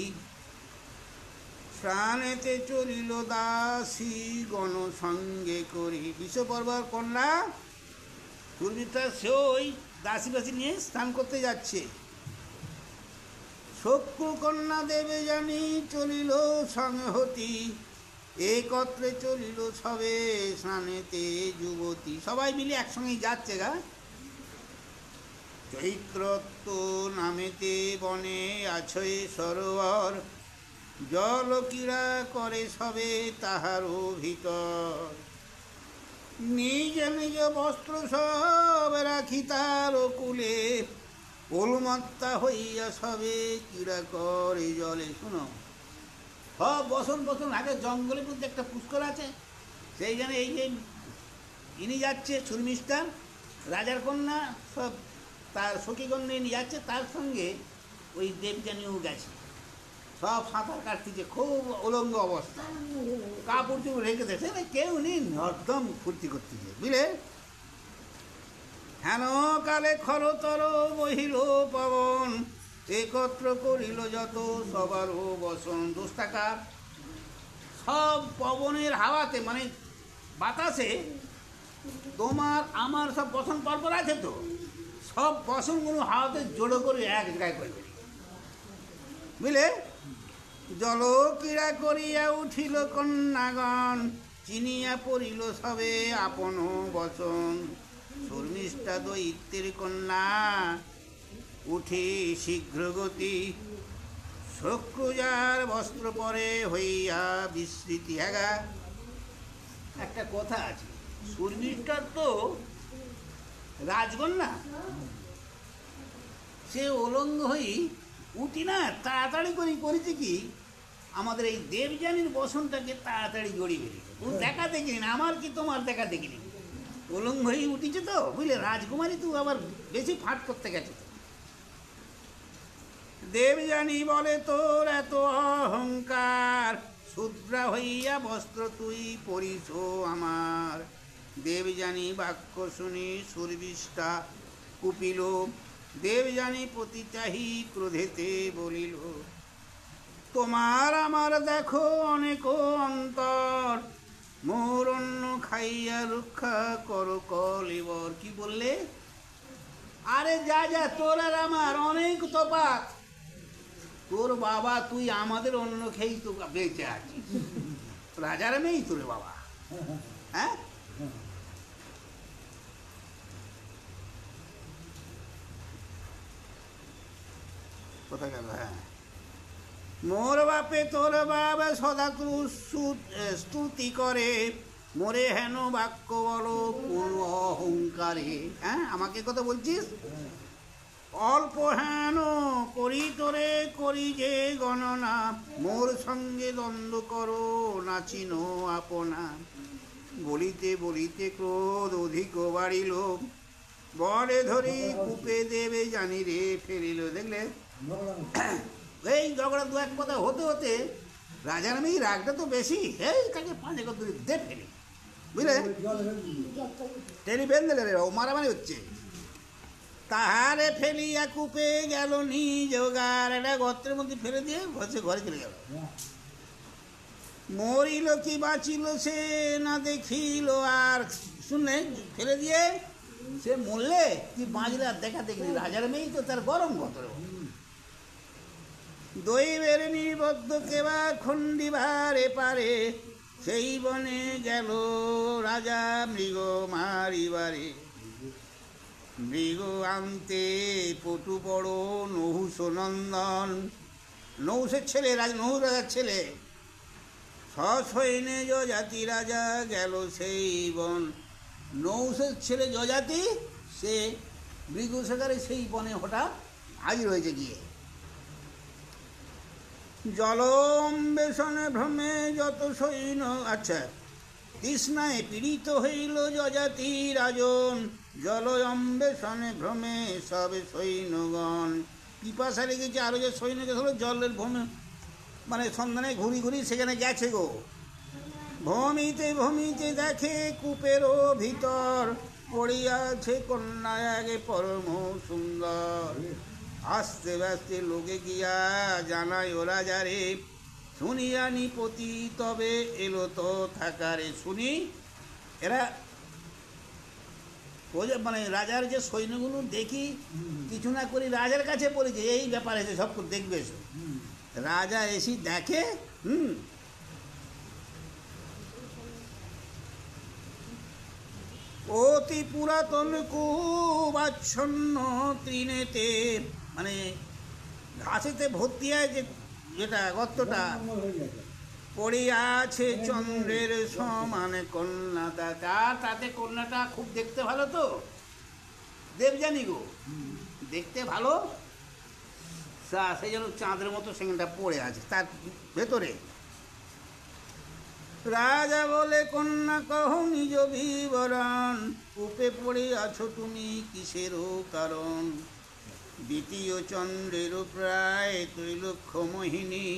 স্নানেতে চলিল দাসী গণ সঙ্গে করি। বিশ্বপর্বার কন্যা শর্মিষ্ঠা, সে ওই দাসী বাসী নিয়ে স্নান করতে যাচ্ছে। শক্রু কন্যা দেবে জানি চলিল সংহতি, একত্রে চলিল সবে স্নানেতে যুবতী। সবাই মিলে একসঙ্গেই যাচ্ছে গা। চৈত্রত্ব নামেতে বনে আছে সরোবর, জল ক্রীড়া করে সবে তাহারও ভিতর। নিজ নিজ বস্ত্র সব রাখি তার কুলে, উন্মত্তা হইয়া সবে ক্রীড়া করে জলে। শুনো, সব বসন বসন আগে জঙ্গলের মধ্যে একটা পুষ্কর আছে, সেইখানে এই যে ইনি যাচ্ছে শর্মিষ্ঠা রাজার কন্যা, সব তার সখীগণ নিয়ে যাচ্ছে, তার সঙ্গে ওই দেবযানীও গেছে। সব সাঁতার কাটতেছে, খুব উলঙ্গ অবস্থা, কাপড় চুপড় রেখে দিয়েছে, কেউ নেই, একদম ফুর্তি করতেছে, বুঝলে। হেন কালে খরতর বহিল পবন, একত্র করিল যত সবারও বসন। দুষ্টাকার সব পবনের হাওয়াতে মানে বাতাসে তোমার আমার সব বসন পরপর আছে তো, সব বসনগুলো হাওয়াতে জড়ো করে এক জায়গায় করে দিল, বুঝলে। জল ক্রীড়া করিয়া উঠিল কন্যাগণ, চিনিয়া পড়িল সবে আপন বচন। শর্মিষ্ঠা দৈত্যের কন্যা উঠে শীঘ্র গতি, শক্রুজার বস্ত্র পরে হইয়া বিস্মৃতি। হ্যাগা একটা কথা আছে, সুরবীরটার তো রাজকন্যা, সে অলঙ্গ হয়ে উঠি না তাড়াতাড়ি করে করেছে কি আমাদের এই দেবযানীর বসনটাকে তাড়াতাড়ি জড়িয়ে বেরিয়ে ও দেখা দেখিনি না, আমার কি তোমার দেখা দেখিনি, অলঙ্গ হয়ে উঠেছে তো বুঝলে, রাজকুমারী তো আবার বেশি ফাট করতে গেছে তো। দেবযানী বলে তোর এত অহংকার, শূদ্রা হইয়া বস্ত্র তুই পরিছ আমার। দেবযানী বাক্য শুনি সুরবিষ্টা কুপিল, দেবযানী প্রতি চাহি ক্রোধেতে বলিল, তোমার আমার দেখো অনেক অন্তর, মোর অন্ন খাইয়া রক্ষা করো কলিবর। কি বললে? আরে যা যা, তোর আর আমার অনেক তফাৎ, তোর বাবা তুই আমাদের অন্ন খেয়েই তো বেঁচে আছিস, রাজার মেয়েই তোর বাবা। হ্যাঁ, কোথা গেল? হ্যাঁ, মোর বাপে তোর বাবা সদা স্তুতি করে, মোরে হেন বাক্য বলো কোন অহংকারে। হ্যাঁ, আমাকে কথা বলছিস? অল্প হেন করি তোরে করি যে গণনা, মোর সঙ্গে দ্বন্দ্ব করো নাচিন আপনা। বলিতে বলিতে ক্রোধ অধিক বাড়িল, বরে ধরি কূপে দেবে জানি রে ফেরিল। দেখলে এই ঝগড়া দু এক কথা হতে হতে রাজার মেয়ে রাগটা তো বেশি, এই তাকে পাঁচে কত দে ফেলি, বুঝলে, টেনে বেঁধে দিলে রে, ও মারামারি হচ্ছে। তাহারে ফেলিয়া কূপে গেল নিজ গার, একটা গর্তের মধ্যে ফেলে দিয়ে ঘরে চলে গেল। মরিল কি বাঁচিল সে না দেখিল আর, শুনে ফেলে দিয়ে সে মরলে কি বাঁচলে আর দেখা দেখিনি, রাজার মেয়েই তো তার গরম গতরে। দৈবের নিবদ্ধ কেবা খণ্ডিবারে পারে, সেই বনে গেল রাজা মৃগ মারিবারে। মৃগ আনতে পটু বড় নহুষ নন্দন, নহুষের ছেলে, নহুষ রাজার ছেলে, সসৈন্যে যজাতি রাজা গেল সেই বন। নহুষের ছেলে যজাতি সে মৃগ শিকারে সেই বনে হঠাৎ হাজির হয়েছে গিয়ে। জল অম্বেষণে ভ্রমে যত সৈন্য, আচ্ছা, তৃষ্ণায় পীড়িত হইল যজাতি রাজন, জল অম্বেষণে ভ্রমে সবে সৈন্যগণ। পিপাসা লেগেছে আরো যে সৈন্যকে হলো জলের ভ্রমে, মানে সন্ধানে ঘুরি ঘুরি সেখানে গেছে গো। ভমিতে ভমিতে দেখে কূপেরও ভিতর, পড়িয়াছে কন্যা আগে পরম সুন্দর। আস্তে আস্তে লোকে গিয়া জানায় ও রাজারে, শুনিয়া নিপতি তবে এলো তো থাকারে। শুনি এরা মানে রাজার যে সৈন্যগুলো দেখি কিছু না করি রাজার কাছে বলেছে এই ব্যাপার এসে সব দেখবে এসো। রাজা এসে দেখে অতি পুরাতন কুবাচ্ছন্ন তৃণেতে, মানে ঘাসেতে ভর্তি আছে যেটা গর্তটা, পড়িয়াছে চন্দ্রের সমান কন্যাটা। তাতে কন্যাটা খুব দেখতে ভালো তো, দেবযানী গো, দেখতে ভালো, সেই জন্য চাঁদের মতো সেখানটা পড়ে আছে তার ভেতরে। রাজা বলে কন্যা কহ নিজ বিবরণ, কূপে পড়ে আছো তুমি কিসেরও কারণ। দ্বিতীয় চন্দ্রের প্রায় ত্রিলক্ষ মোহিনী,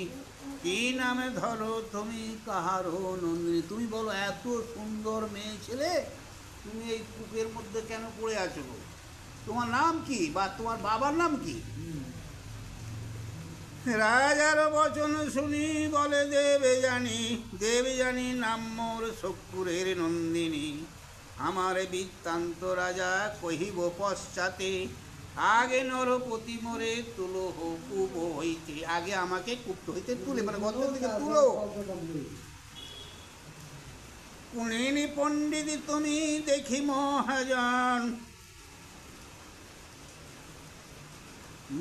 কি নামে ধরো তুমি কাহারও নন্দিনী। তুমি বলো এত সুন্দর মেয়ে ছেলে তুমি এই কূপের মধ্যে কেন পড়ে আছো গো, তোমার নাম কি বা তোমার বাবার নাম কি? রাজার বচন শুনি বলে দেবযানী নাম মোর শকুরের নন্দিনী। আমার বৃত্তান্ত রাজা কহিব পশ্চাতে, আগে নরপতি মোরে তুলো কূপ হইতে। আগে আমাকে কূপ হইতে তুলে, মানে গর্তের দিকে তুলো। কুনিনি পণ্ডিত তুমি দেখি মহাজন,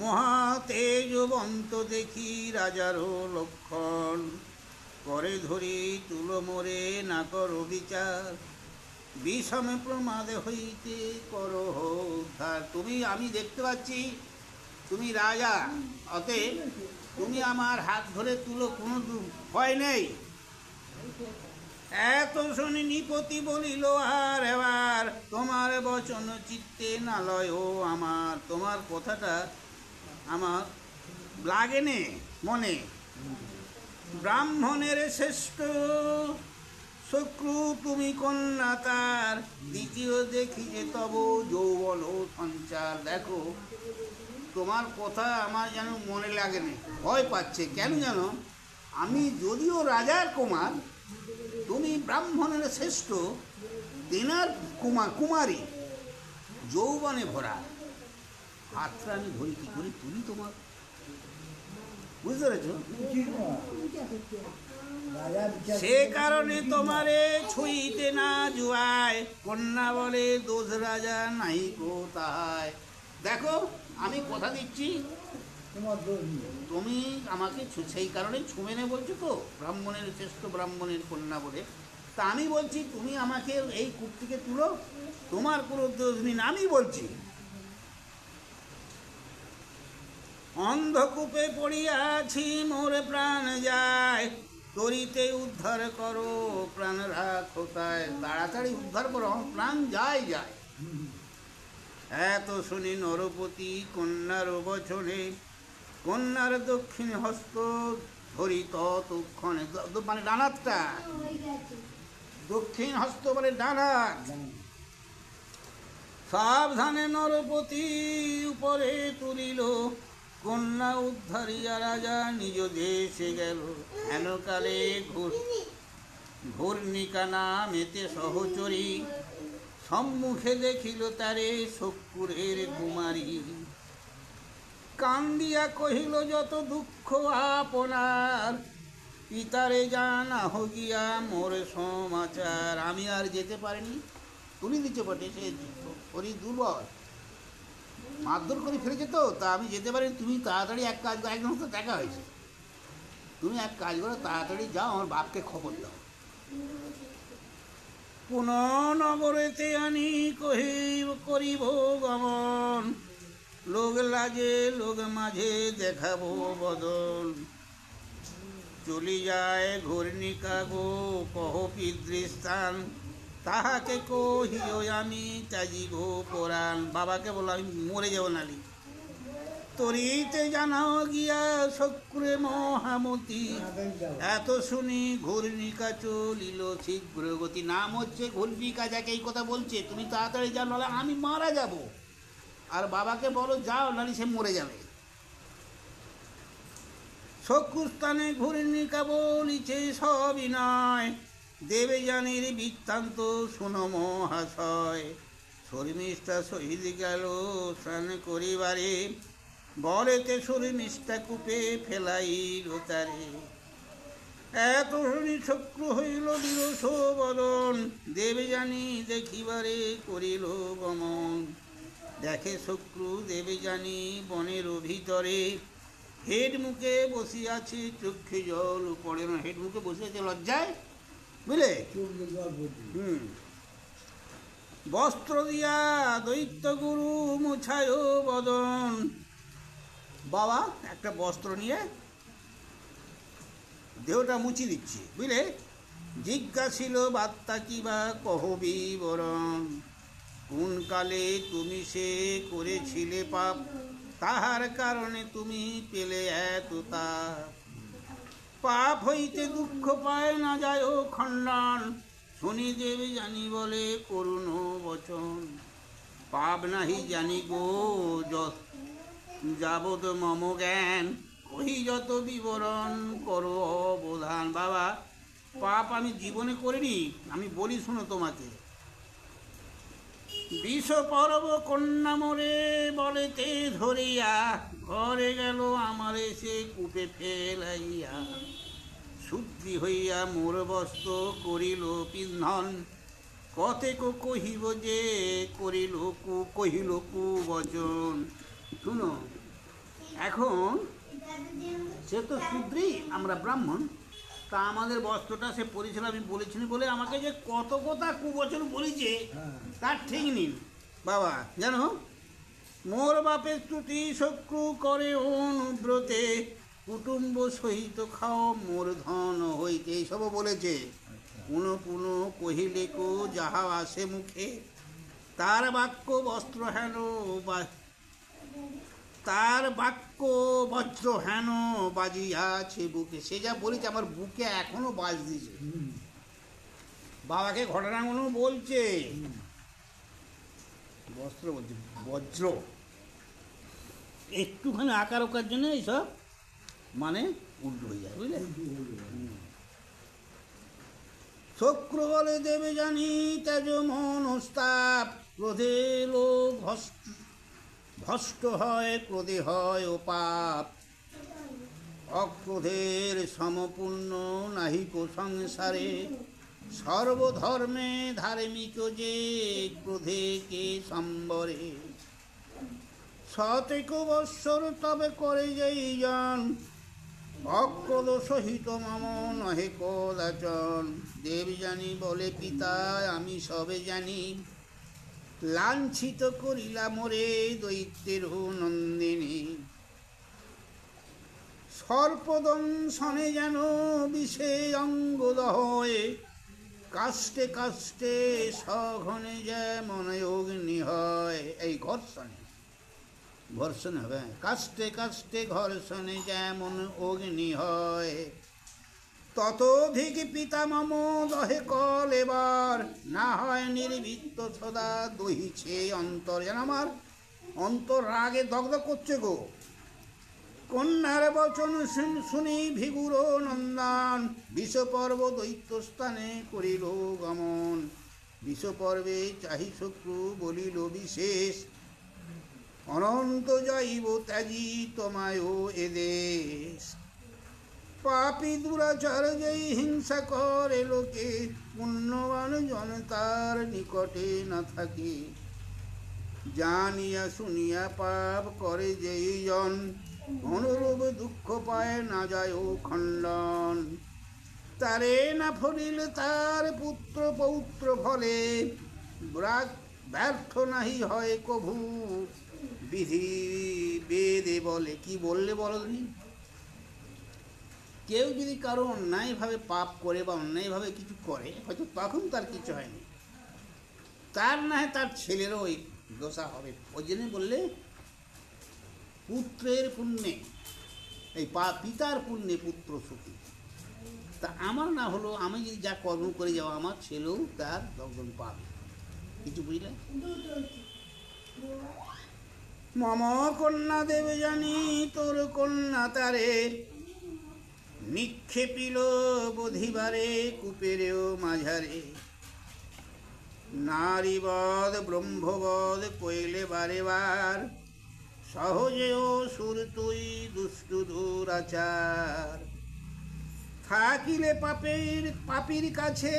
মহাতেজবন্ত দেখি রাজারও লক্ষণ। করে ধরি তুলো মোরে না করো বিচার, বিষমে প্রমাদে হইতে করো উদ্ধার। তুমি, আমি দেখতে পাচ্ছি তুমি রাজা, অতএব তুমি আমার হাত ধরে তুলো, কোনো ভয় নেই। এত শুনি নিপতি বলিল আর এবার, তোমার বচন চিত্তে না লয় ও আমার। তোমার কথাটা আমার লাগে নে মনে। ব্রাহ্মণের শ্রেষ্ঠ শক্রু তুমি কন্যা তার, দ্বিতীয় দেখি যে তব যৌবন সঞ্চার। দেখো তোমার কথা আমার যেন মনে লাগে না, ভয় পাচ্ছে। কেন জানো? আমি যদিও রাজার কুমার, তুমি ব্রাহ্মণের শ্রেষ্ঠ, তেনার কুমারী, যৌবনে ভরা। হাতটা আমি ধরি কি করে তুলি তোমার, বুঝতে পেরেছ? সে কারণে তোমারে ছুঁইতে না জুয়ায়, কন্যা বলে দোষ রাজা নাই গো তাহায়। দেখো আমি কথা দিচ্ছি, তুমি আমাকে সেই কারণে ছুঁয়ে নে বলছো তো, ব্রাহ্মণের শ্রেষ্ঠ ব্রাহ্মণের কন্যা বলে। তা আমি বলছি তুমি আমাকে এই কূপ থেকে তুলো, তোমার কোনো দোষ নেই। আমি বলছি অন্ধকূপে পড়িয়াছি মোর প্রাণ যায়, তরিতে উদ্ধার করো প্রাণ রাখো তাই। তাড়াতাড়ি উদ্ধার করো, প্রাণ যায় যায়। এত শুনি নরপতি কন্যার বচনে, কন্যার দক্ষিণ হস্ত ধরি তৎক্ষণে, মানে ডানাতটা, দক্ষিণ হস্ত মানে ডানাত। সাবধানে নরপতি উপরে তুলিল, কন্যা উদ্ধারিয়া রাজা নিজ দেশে গেল। হেনকালে ঘূর্ণিকা নামেতে সহচরী, সম্মুখে দেখিল তারে শকুরের কুমারী। কান্দিয়া কহিল যত দুঃখ আপনার, পিতারে জানা হগিয়া মোর সমাচার। আমি আর যেতে পারিনি, তুলি দিচ্ছে বটে, সে শরীর দুর্বল, মারধর করে ফেলেছে তো, তা আমি যেতে পারি। তুমি তাড়াতাড়ি এক কাজ করো, একদম তো দেখা হয়েছে, তুমি এক কাজ করো, তাড়াতাড়ি যাও, আমার বাপকে খবর দাও। পুনঃ নগরেতে আনি করিব গমন, লোক লাজে লোক মাঝে দেখাবো বদল। চলি যায় ঘূর্ণিকা গো কহ পিতৃস্থান, তাহাকে কহিও আমি ত্যাজিব পুরাণ। বাবাকে বলো আমি মরে যাবো নালি। তরিতে জানাও গিয়া শক্রে মহামতি, এত শুনি ঘূর্ণিকা চলিল শীঘ্র গতি। নাম হচ্ছে ঘূর্ণিকা, যাকে এই কথা বলছে, তুমি তাড়াতাড়ি যাও, নাহলে আমি মারা যাব। আর বাবাকে বলো যাও, নাহলে সে মরে যাবে। শত্রুস্থানে ঘূর্ণিকা বলিছে সবিনয়, দেবে জানির বৃত্তান্ত শুনো মহাশয়। শর্মিষ্ঠা সহিত গেল স্নান করিবারে, বলেতে শর্মিষ্ঠা কূপে ফেলাইল তারে। এত শুনি শক্রু হইল বিরস বদন, দেবে জানি দেখিবারে করিল গমন। দেখে শক্রু দেবে জানি বনের ভিতরে, হেড মুখে বসিয়াছে চক্ষে জল পড়ে না। হেড মুখে বসিয়াছে লজ্জায়, বুঝলে? বস্ত্র দিয়া দৈত্য গুরু মুছায় বদন। বাবা একটা বস্ত্র নিয়ে দেহটা মুছি দিচ্ছে, বুঝলে? জিজ্ঞাসিল বার্তা কি বা কহ বিবরণ, কোন কালে তুমি সে করেছিলে পাপ, তাহার কারণে তুমি পেলে এত তাপ। পাপ হইতে দুঃখ পায় না যায় খণ্ডন, শুনি দেবে জানি বলে করুণ বচন। পাপ নাহি জানি গো যাবত মম জ্ঞান, ওই যত বিবরণ করো অবধান। বাবা পাপ আমি জীবনে করিনি, আমি বলি শোনো তোমাকে। বিষ পরব কন্যা মোরে বলেতে ধরিয়া, ঘরে গেল আমার এসে কূপে ফেলাইয়া। শুদ্ধি হইয়া মোর বস্ত্র করিল পিন্ধন, কতেক কহিব যে কহিল কুবচন। শুনো, এখন সে তো শূদ্রী, আমরা ব্রাহ্মণ, তা আমাদের বস্ত্রটা সে পরেছিল, আমি বলেছিলি বলে আমাকে যে কত কথা কুবচন বলেছে তার ঠিক নেই বাবা, জানো মোর বাপের ত্রুটি শক্রু করে অনুব্রতে, কুটুম্ব সহিত খাও মোর ধন হইতে, এইসবও বলেছে। পুনঃ পুনঃ কহিলে কো যাহা আসে মুখে, তার বাক্য বস্ত্র হেন তার বাক্য বজ্র হেন বাজিয়াছে বুকে। সে যা বলেছে আমার বুকে এখনো বাজ দিছে। বাবাকে ঘটনাগুলো বলছে, বস্ত্র বলছে বজ্র, একটুখানি আকার ওকার জন্য এইসব মানে উল্টো হয়ে যায়, বুঝলে। শক্র বলে দেবে জানি তেজ মনস্তাপ, ক্রোধে লোক ভষ্ট হয়, ক্রোধে হয় ও পাপ, অক্রোধের সমপূর্ণ নাহিক সংসারে, সর্বধর্মে ধার্মিক যে ক্রোধে কে সম্বরে, শতেক বৎসর তবে করে যেই জন, অক্রোধ সহিত মম নহে কদাচন। দেব জানি বলে পিতা আমি সবে জানি, লাঞ্ছিত করিলা মোরে দৈত্যের নন্দিনী, সর্পদংশনে যেন বিষে অঙ্গদহ হয়ে, কাষ্টে কাষ্টে সঘনে যেমন অগ্নি হয়। এই ঘর্ষণ হবে, কাষ্টে কাষ্টে ঘর্ষণে যেমন অগ্নি হয়, ততোধিক পিতা মম দহে কল এবার, না হয় নির্বৃত্ত সদা দহিছে অন্তর। যেন আমার অন্তর রাগে দগ্ধ করছে গো। কন্যার বচন শুনি ভিগুর নন্দন, বিষপর্ব দৈত্য স্থানে করিল গমন, বিষপর্বে চাহি শক্রু বলিল বিশেষ, অনন্ত যাইব ত্যাজি তোমায় এদেশ। পাপী দুরাচার যেই হিংসা করে লোকে, পুণ্যবান জন তার নিকটে না থাকে, জানিয়া শুনিয়া পাপ করে যেই জন, অনুরূপ দুঃখ পায় না যায় ও খণ্ডন। তারে না ফলিল তার পুত্র পৌত্র ফলে, ব্যর্থ নাহি হয় কভু বিধি বেদে বলে। কি বললে বলো তুমি? কেউ যদি কারো অন্যায়ভাবে পাপ করে বা অন্যায়ভাবে কিছু করে, হয়তো তখন তার কিছু হয়নি, তার না হয় তার ছেলেরও ওই দোষা হবে। ওই জন্যই বললে পুত্রের পুণ্যে, এই পিতার পুণ্যে পুত্র সুখী। তা আমার না হলো, আমি যদি যা কর্ম করে যাবো আমার ছেলেও তার দগ্ধন পাবে। কিছু বুঝলে? মম কন্যা দেবে জানি তোর কন্যা তারে, নিক্ষেপিল বধিবারে কূপেরেও মাঝারে, নারীবধ ব্রহ্মবধ কইলে বারে বার, সহজেও সুর তুই দুষ্ট দুরাচার। থাকিলে পাপীর কাছে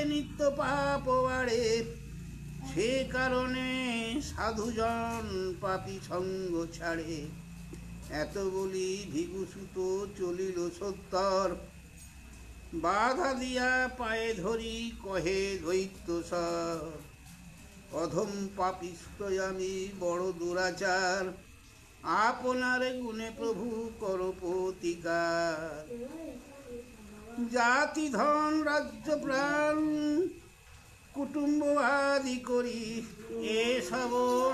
নিত্য পাপ বাড়ে, সে কারণে সাধুজন পাপী সঙ্গ ছাড়ে। এত বলি ভিগুসুত চলিল সত্তর, বাধা দিয়া পায়ে ধরি কহে দৈত্য সর। অধম পাপিষ্ট আমি বড় দুরাচার, আপনার গুণে প্রভু কর প্রতিকার। জাতি ধন রাজ্য প্রাণ কুটুম্ব আদি করি, এসব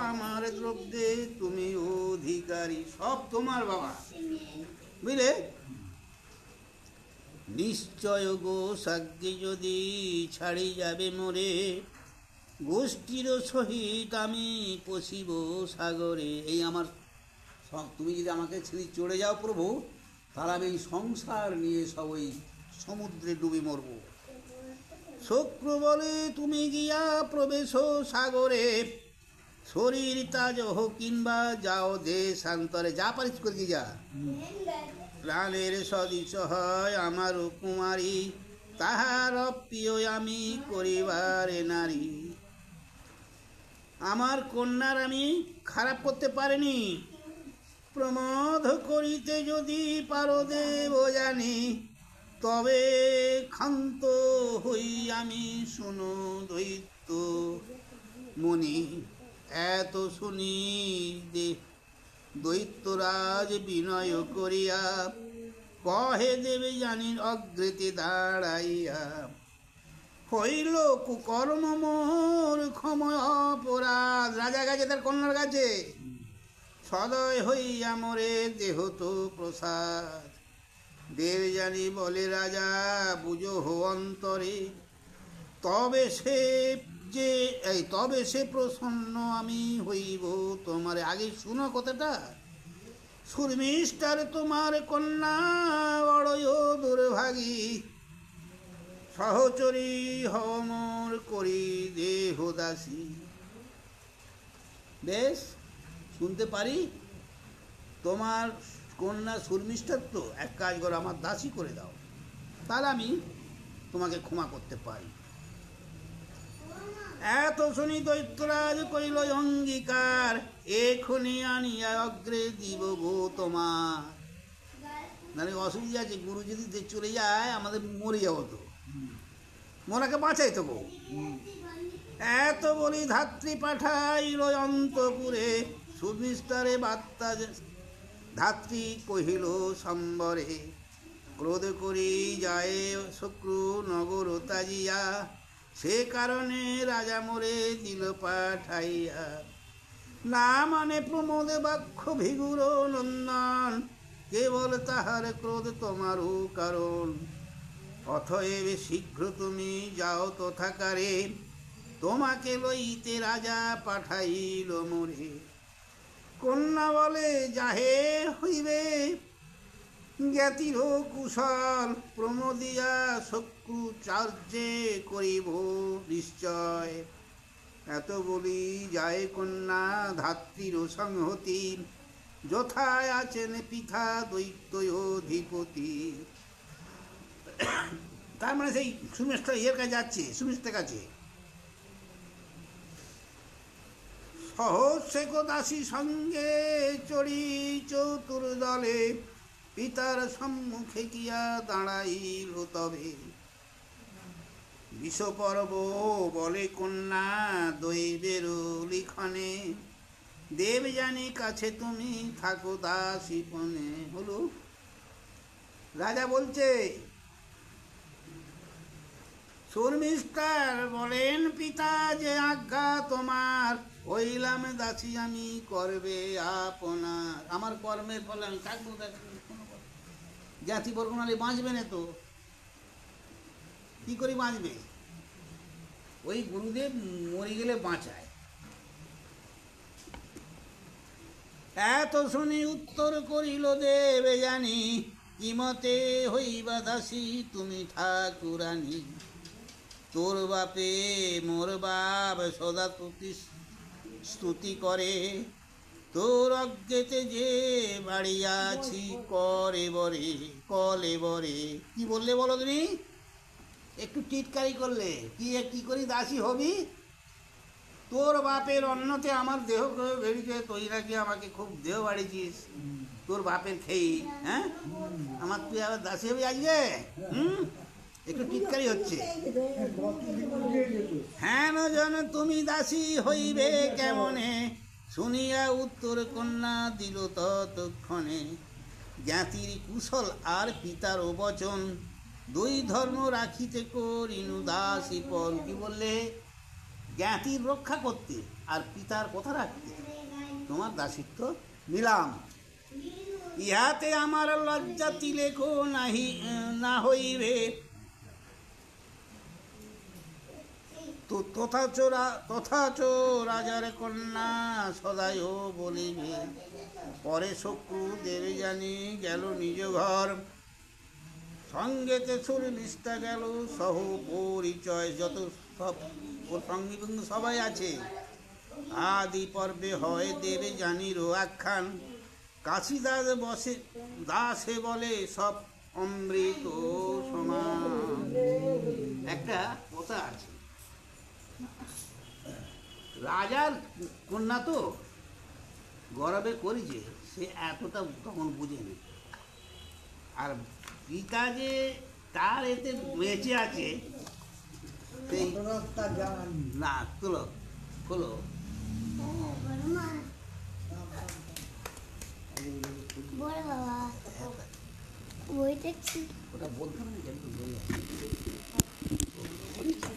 আমার দ্রব্যে তুমি অধিকারী। সব তোমার বাবা, বুঝলে। নিশ্চয় গো সাগ্যে যদি ছাড়ি যাবে মোরে, গোষ্ঠীর সহিত আমি পশিব সাগরে। এই আমার তুমি যদি আমাকে ছেড়ে চলে যাও প্রভু, তাহলে আমি এই সংসার নিয়ে সব ওই সমুদ্রে ডুবে মরব। শক্র বলে তুমি গিয়া প্রবেশ সাগরে, শরীর তাজ হোক কিংবা যাও দেশান্তরে, যা পারিস করে যা। প্রাণের সদৃশ হয় আমার কুমারী, তাহার প্রিয় আমি করিবারে নারী। আমার কন্যার আমি খারাপ করতে পারিনি, প্রমোদ করিতে যদি পারো দেব জানি, তবে ক্ষান্ত হই আমি শুনো দৈত্য মুনি। এত শুনি দৈত্যরাজ বিনয় করিয়া কহে দেবে জানির অগ্রেতে দাঁড়াইয়া, হইল কুকর্ম মোর ক্ষমা অপরাধ। রাজা গাছে তার কন্যার কাছে, সদয় হইয়া মোরে দেহ তো প্রসাদ। দেব জানি বলে রাজা বুঝো হো অন্তরে, তবে সে প্রসন্ন আমি হইব তোমারে। আগে শুনো কথাটা। শর্মিষ্ঠার তোমার কন্যা বড়ই দুর্ভাগী, সহচরী হমর করি দেহ দাসী। বেশ, শুনতে পারি তোমার কন্যা শর্মিষ্ঠার তো এক কাজ করো, আমার দাসী করে দাও, তাহলে আমি তোমাকে ক্ষমা করতে পারি। এত শুনি দৈত্যরাজ করিল অঙ্গীকার, এখনই আনিয়া অগ্রে দিব গো তোমার। মানে অসুবিধা আছে, গুরু যদি চলে যায় আমাদের মরে যাবো তো, মোনাকে বাঁচাই তো গো। এত বলি ধাত্রী পাঠাইল অন্তপুরে, শর্মিষ্ঠারে বার্তা ধাত্রী কহিল সম্বরে। ক্রোধ করি যায় শক্রু নগর তাজিয়া, সে কারণে রাজা মোরে দিল পাঠাইয়া। না মানে প্রমোদ বাক্য ভিগুর নন্দন, কেবল তাহার ক্রোধ তোমারও কারণ। অতএব শীঘ্র তুমি যাও তথাকারে, তোমাকে লইতে রাজা পাঠাইল মোরে। কন্যা বলে যাহে হইবে জ্ঞাতির কুশল, প্রমোদিয়া শক্রু চার্যে করিব নিশ্চয়। এত বলি যায় কন্যা ধাত্রীর সংহতি, যথায় আছেন পিতা দৈত্য অধিপতি। তার মানে সেই সুমিষ্ঠা এর কাছে যাচ্ছে, সুমিষ্ঠার কাছে। সহস্রেক দাসী সঙ্গে চড়ি চতুর দলে, পিতার সম্মুখে গিয়া দাঁড়াইল তবে। বিষপর্ব বলে কন্যা দৈবের লিখনে, দেব জানি কাছে তুমি থাকো দাসীপনে। হলো রাজা বলছে, শর্মিষ্ঠার বলেন পিতা যে আজ্ঞা তোমার, হইলাম দাসী আমি করবে আপনার। আমার কর্মের ফলে আমি থাকবো, জাতি বর্গনালে বাঁচবে না তো, কি করে বাঁচবে? ওই গুরুদেব মরে গেলে বাঁচায়। এত শুনি উত্তর করিল দেবে জানি, কিমতে হইবা দাসী তুমি ঠাকুরানী। তোর বাপে মোর বাপ সদা স্তুতি করে, তোর অজ্ঞেতে যে বাড়িয়াছি করে বরে কলে বরে। কি বললে বলো তুমি? একটু টিটকারি করলে, কি করি দাসী হবি? তোর বাপের অন্নতে আমার দেহ বেরিয়েছে, তুই নাকি আমাকে খুব দেহ বাড়িয়েছিস তোর বাপের খেয়ে। হ্যাঁ, আমার তুই আবার দাসী হবি আজকে? একটু টিটকারি হচ্ছে। হ্যাঁ জন তুমি দাসী হইবে কেমনে, শুনিয়া উত্তর কন্যা দিল ততক্ষণে। জ্ঞাতির কুশল আর পিতার বচন, দুই ধর্ম রাখিতে করিনু দাসী পর। কি বললে? জ্ঞাতির রক্ষা করতে আর পিতার কথা রাখতে তোমার দাসিত্ব নিলাম। ইহাতে আমার লজ্জা তিলেক নাহি না হইবে, তো তথাচ রাজার কন্যা সদায় বলিবে। পরে শক্রু দেবে জানি গেল নিজ ঘর, সঙ্গেতে শর্মিষ্ঠা গেল সহ পরিচয়। যত সব ওর সঙ্গী বন্ধু সবাই আছে। আদি পর্বে হয় দেবে জানিরও আখ্যান, কাশীদাস বসে দাসে বলে সব অমৃত সমান। একটা কথা আছে, রাজার কন্যা তো গর্বে করেছে, সে এতটা তখন বুঝেনি। আর পিতা যে তার এতে বেঁচে আছে সেই ঘটনাটা জানি না তুলো খোলো বড় বাবা বই দেখছি ওটা বলতে হবে না কেন